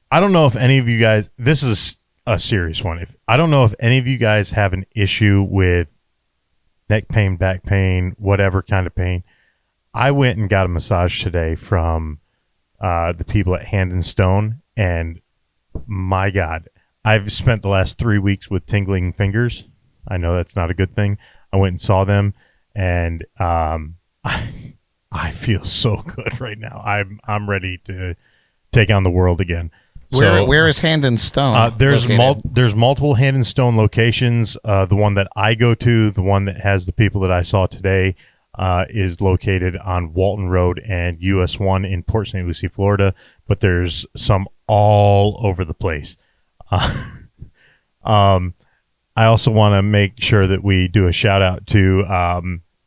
I don't know if any of you guys. This is a serious one. I don't know if any of you guys have an issue with neck pain, back pain, whatever kind of pain. I went and got a massage today from the people at Hand and Stone, and my God, I've spent the last 3 weeks with tingling fingers. I know that's not a good thing. I went and saw them, and I feel so good right now. I'm ready to take on the world again. Where is Hand and Stone? There's multiple Hand and Stone locations. The one that I go to, the one that has the people that I saw today, is located on Walton Road and US 1 in Port St. Lucie, Florida. But there's some all over the place. I also want to make sure that we do a shout out to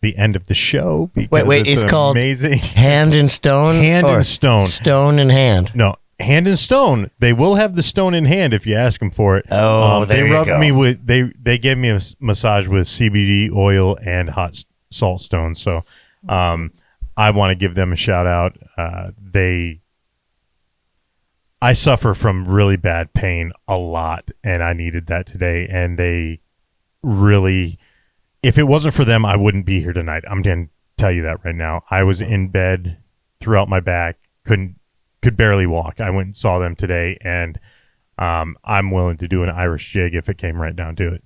the end of the show. Wait, it's called amazing. Hand and Stone? Hand and Stone. Stone in Hand. No, Hand and Stone. They will have the stone in hand if you ask them for it. Oh, there you go. Me with they gave me a massage with CBD oil and hot salt stones. So I want to give them a shout out. I suffer from really bad pain a lot, and I needed that today. And they really, if it wasn't for them, I wouldn't be here tonight. I'm going to tell you that right now. I was in bed throughout my back, could barely walk. I went and saw them today, and I'm willing to do an Irish jig if it came right down to it.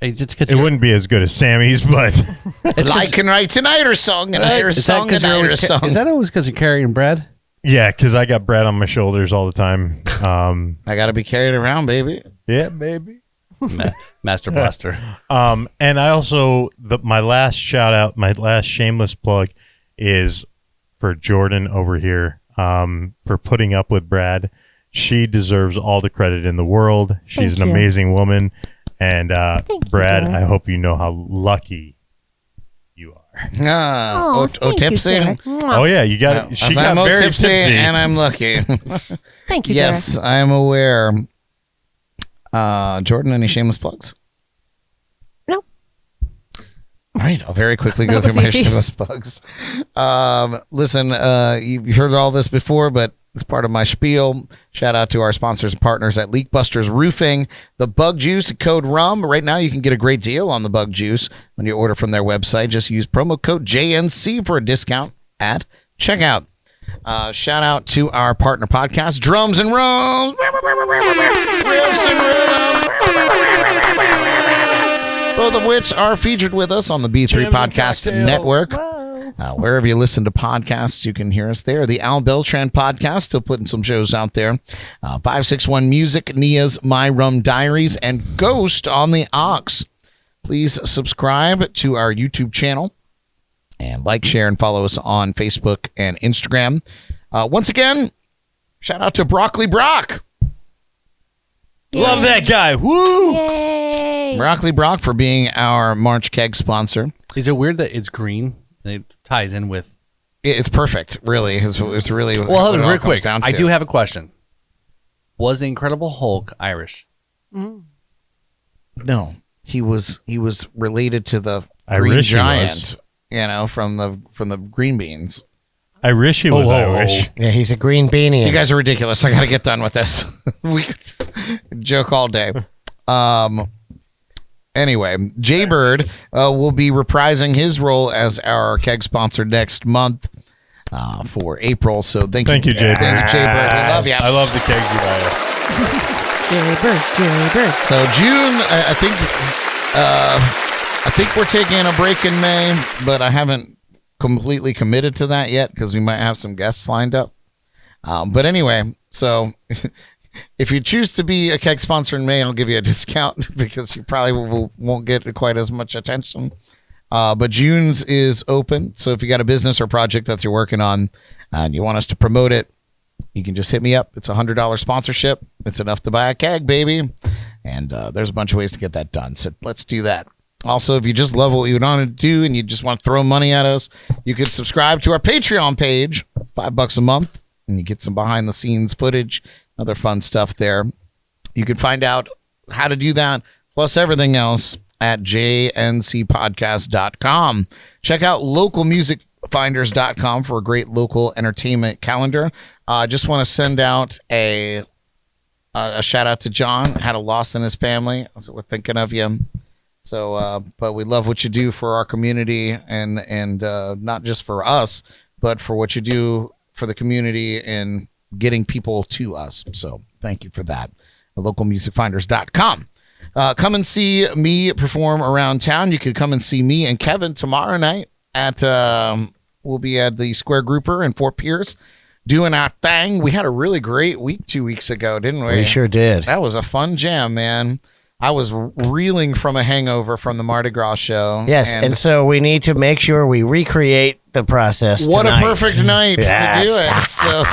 It wouldn't be as good as Sammy's, but I can write an Irish song, an Irish song, an Irish song. Is that always because you're carrying bread? yeah, because I got bread on my shoulders all the time. I got to be carried around, baby. Yeah, baby. Master Blaster. And I also my last shout out, my last shameless plug is for Jordyn over here for putting up with Brad. She deserves all the credit in the world. She's an amazing woman. And Brad, I hope you know how lucky you are. Tipsy. Oh yeah, you got. She got I'm very tipsy, tipsy, and I'm lucky. Thank you. Yes, Derek. I am aware. Jordyn, any shameless plugs? No. All right, I'll very quickly go That through was my easy. shameless plugs. Listen, you've heard all this before, but it's part of my spiel. Shout out to our sponsors and partners at Leakbusters Roofing, the Bug Juice, code RUM. Right now, you can get a great deal on the Bug Juice when you order from their website. Just use promo code JNC for a discount at checkout. Shout out to our partner podcast, Drums and Rums. Riffs and Rhythms. Both of which are featured with us on the B3 Podcast Network. Wherever you listen to podcasts, you can hear us there. The Al Beltran Podcast, still putting some shows out there. 561 Music, Nia's My Rum Diaries, and Ghost on the Ox. Please subscribe to our YouTube channel and like, share, and follow us on Facebook and Instagram. Once again, shout out to Broccoli Brock. Love that guy. Woo! Yay! Broccoli Brock for being our March Keg sponsor. Is it weird that it's green? And it ties in with. It's perfect, really. It's really Well, what hold it on, all real comes quick. down I to. do have a question. Was the Incredible Hulk Irish? No, he was related to the I Green wish he Giant, from the Green Beans. I wish he was Irish. Yeah, he's a green beanie. You guys are ridiculous. I got to get done with this. We could joke all day. Anyway, Jaybird will be reprising his role as our keg sponsor next month for April. So thank you, Jaybird. Thank you, Jaybird. We love you. I love the kegs you buy. Jaybird. So June, I think we're taking a break in May, but I haven't completely committed to that yet because we might have some guests lined up. But anyway, so if you choose to be a keg sponsor in May, I'll give you a discount because you probably won't get quite as much attention. But June's is open. So if you got a business or project that you're working on and you want us to promote it, you can just hit me up. It's a $100 sponsorship. It's enough to buy a keg, baby. And there's a bunch of ways to get that done. So let's do that. Also, if you just love what you want to do and you just want to throw money at us, you can subscribe to our Patreon page, $5 a month, and you get some behind the scenes footage, other fun stuff there. You can find out how to do that, plus everything else at jncpodcast.com. Check out localmusicfinders.com for a great local entertainment calendar. I just want to send out a shout out to John. Had a loss in his family, so we're thinking of you. So, but we love what you do for our community and not just for us, but for what you do for the community and getting people to us. So thank you for that. Localmusicfinders.com. Come and see me perform around town. You could come and see me and Kevin tomorrow night at, we'll be at the Square Grouper in Fort Pierce doing our thing. We had a really great week 2 weeks ago, didn't we? We sure did. That was a fun jam, man. I was reeling from a hangover from the Mardi Gras show. Yes, and so we need to make sure we recreate the process What tonight. a perfect night to do it. So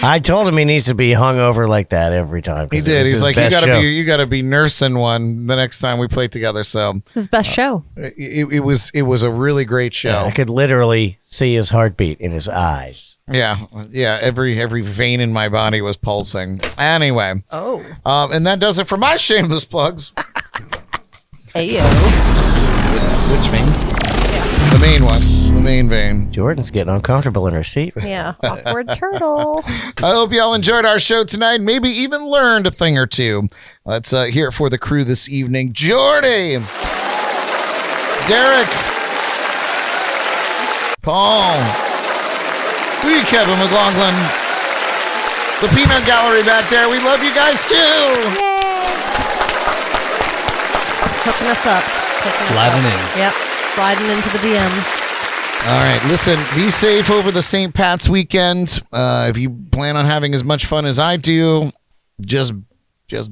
I told him he needs to be hungover like that every time. he did. He's like, you gotta be nursing one the next time we play together. So It's his best show. it was a really great show. I could literally see his heartbeat in his eyes. Yeah. Every vein in my body was pulsing. Anyway. Oh. And that does it for my shameless plugs. Hey, Which vein? The main one. The main vein. Jordan's getting uncomfortable in her seat. Yeah. Awkward turtle. I hope y'all enjoyed our show tonight. Maybe even learned a thing or two. Let's hear it for the crew this evening. Jordy. Derek. Paul. Week. Kevin McLoughlin. The Peanut Gallery back there. We love you guys too. Hooking us up. Sliding in. Yep. Sliding into the DMs. All right, listen, be safe over the St. Pat's weekend. If you plan on having as much fun as I do, just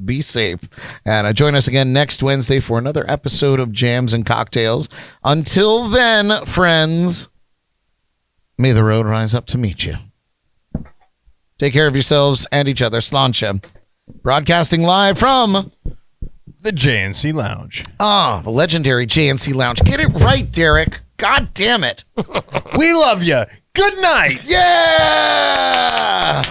be safe. And join us again next Wednesday for another episode of Jams and Cocktails. Until then, friends, may the road rise up to meet you. Take care of yourselves and each other. Sláinte. Broadcasting live from the JNC Lounge. The legendary JNC Lounge. Get it right, Derek. God damn it. We love you. Good night. Yeah!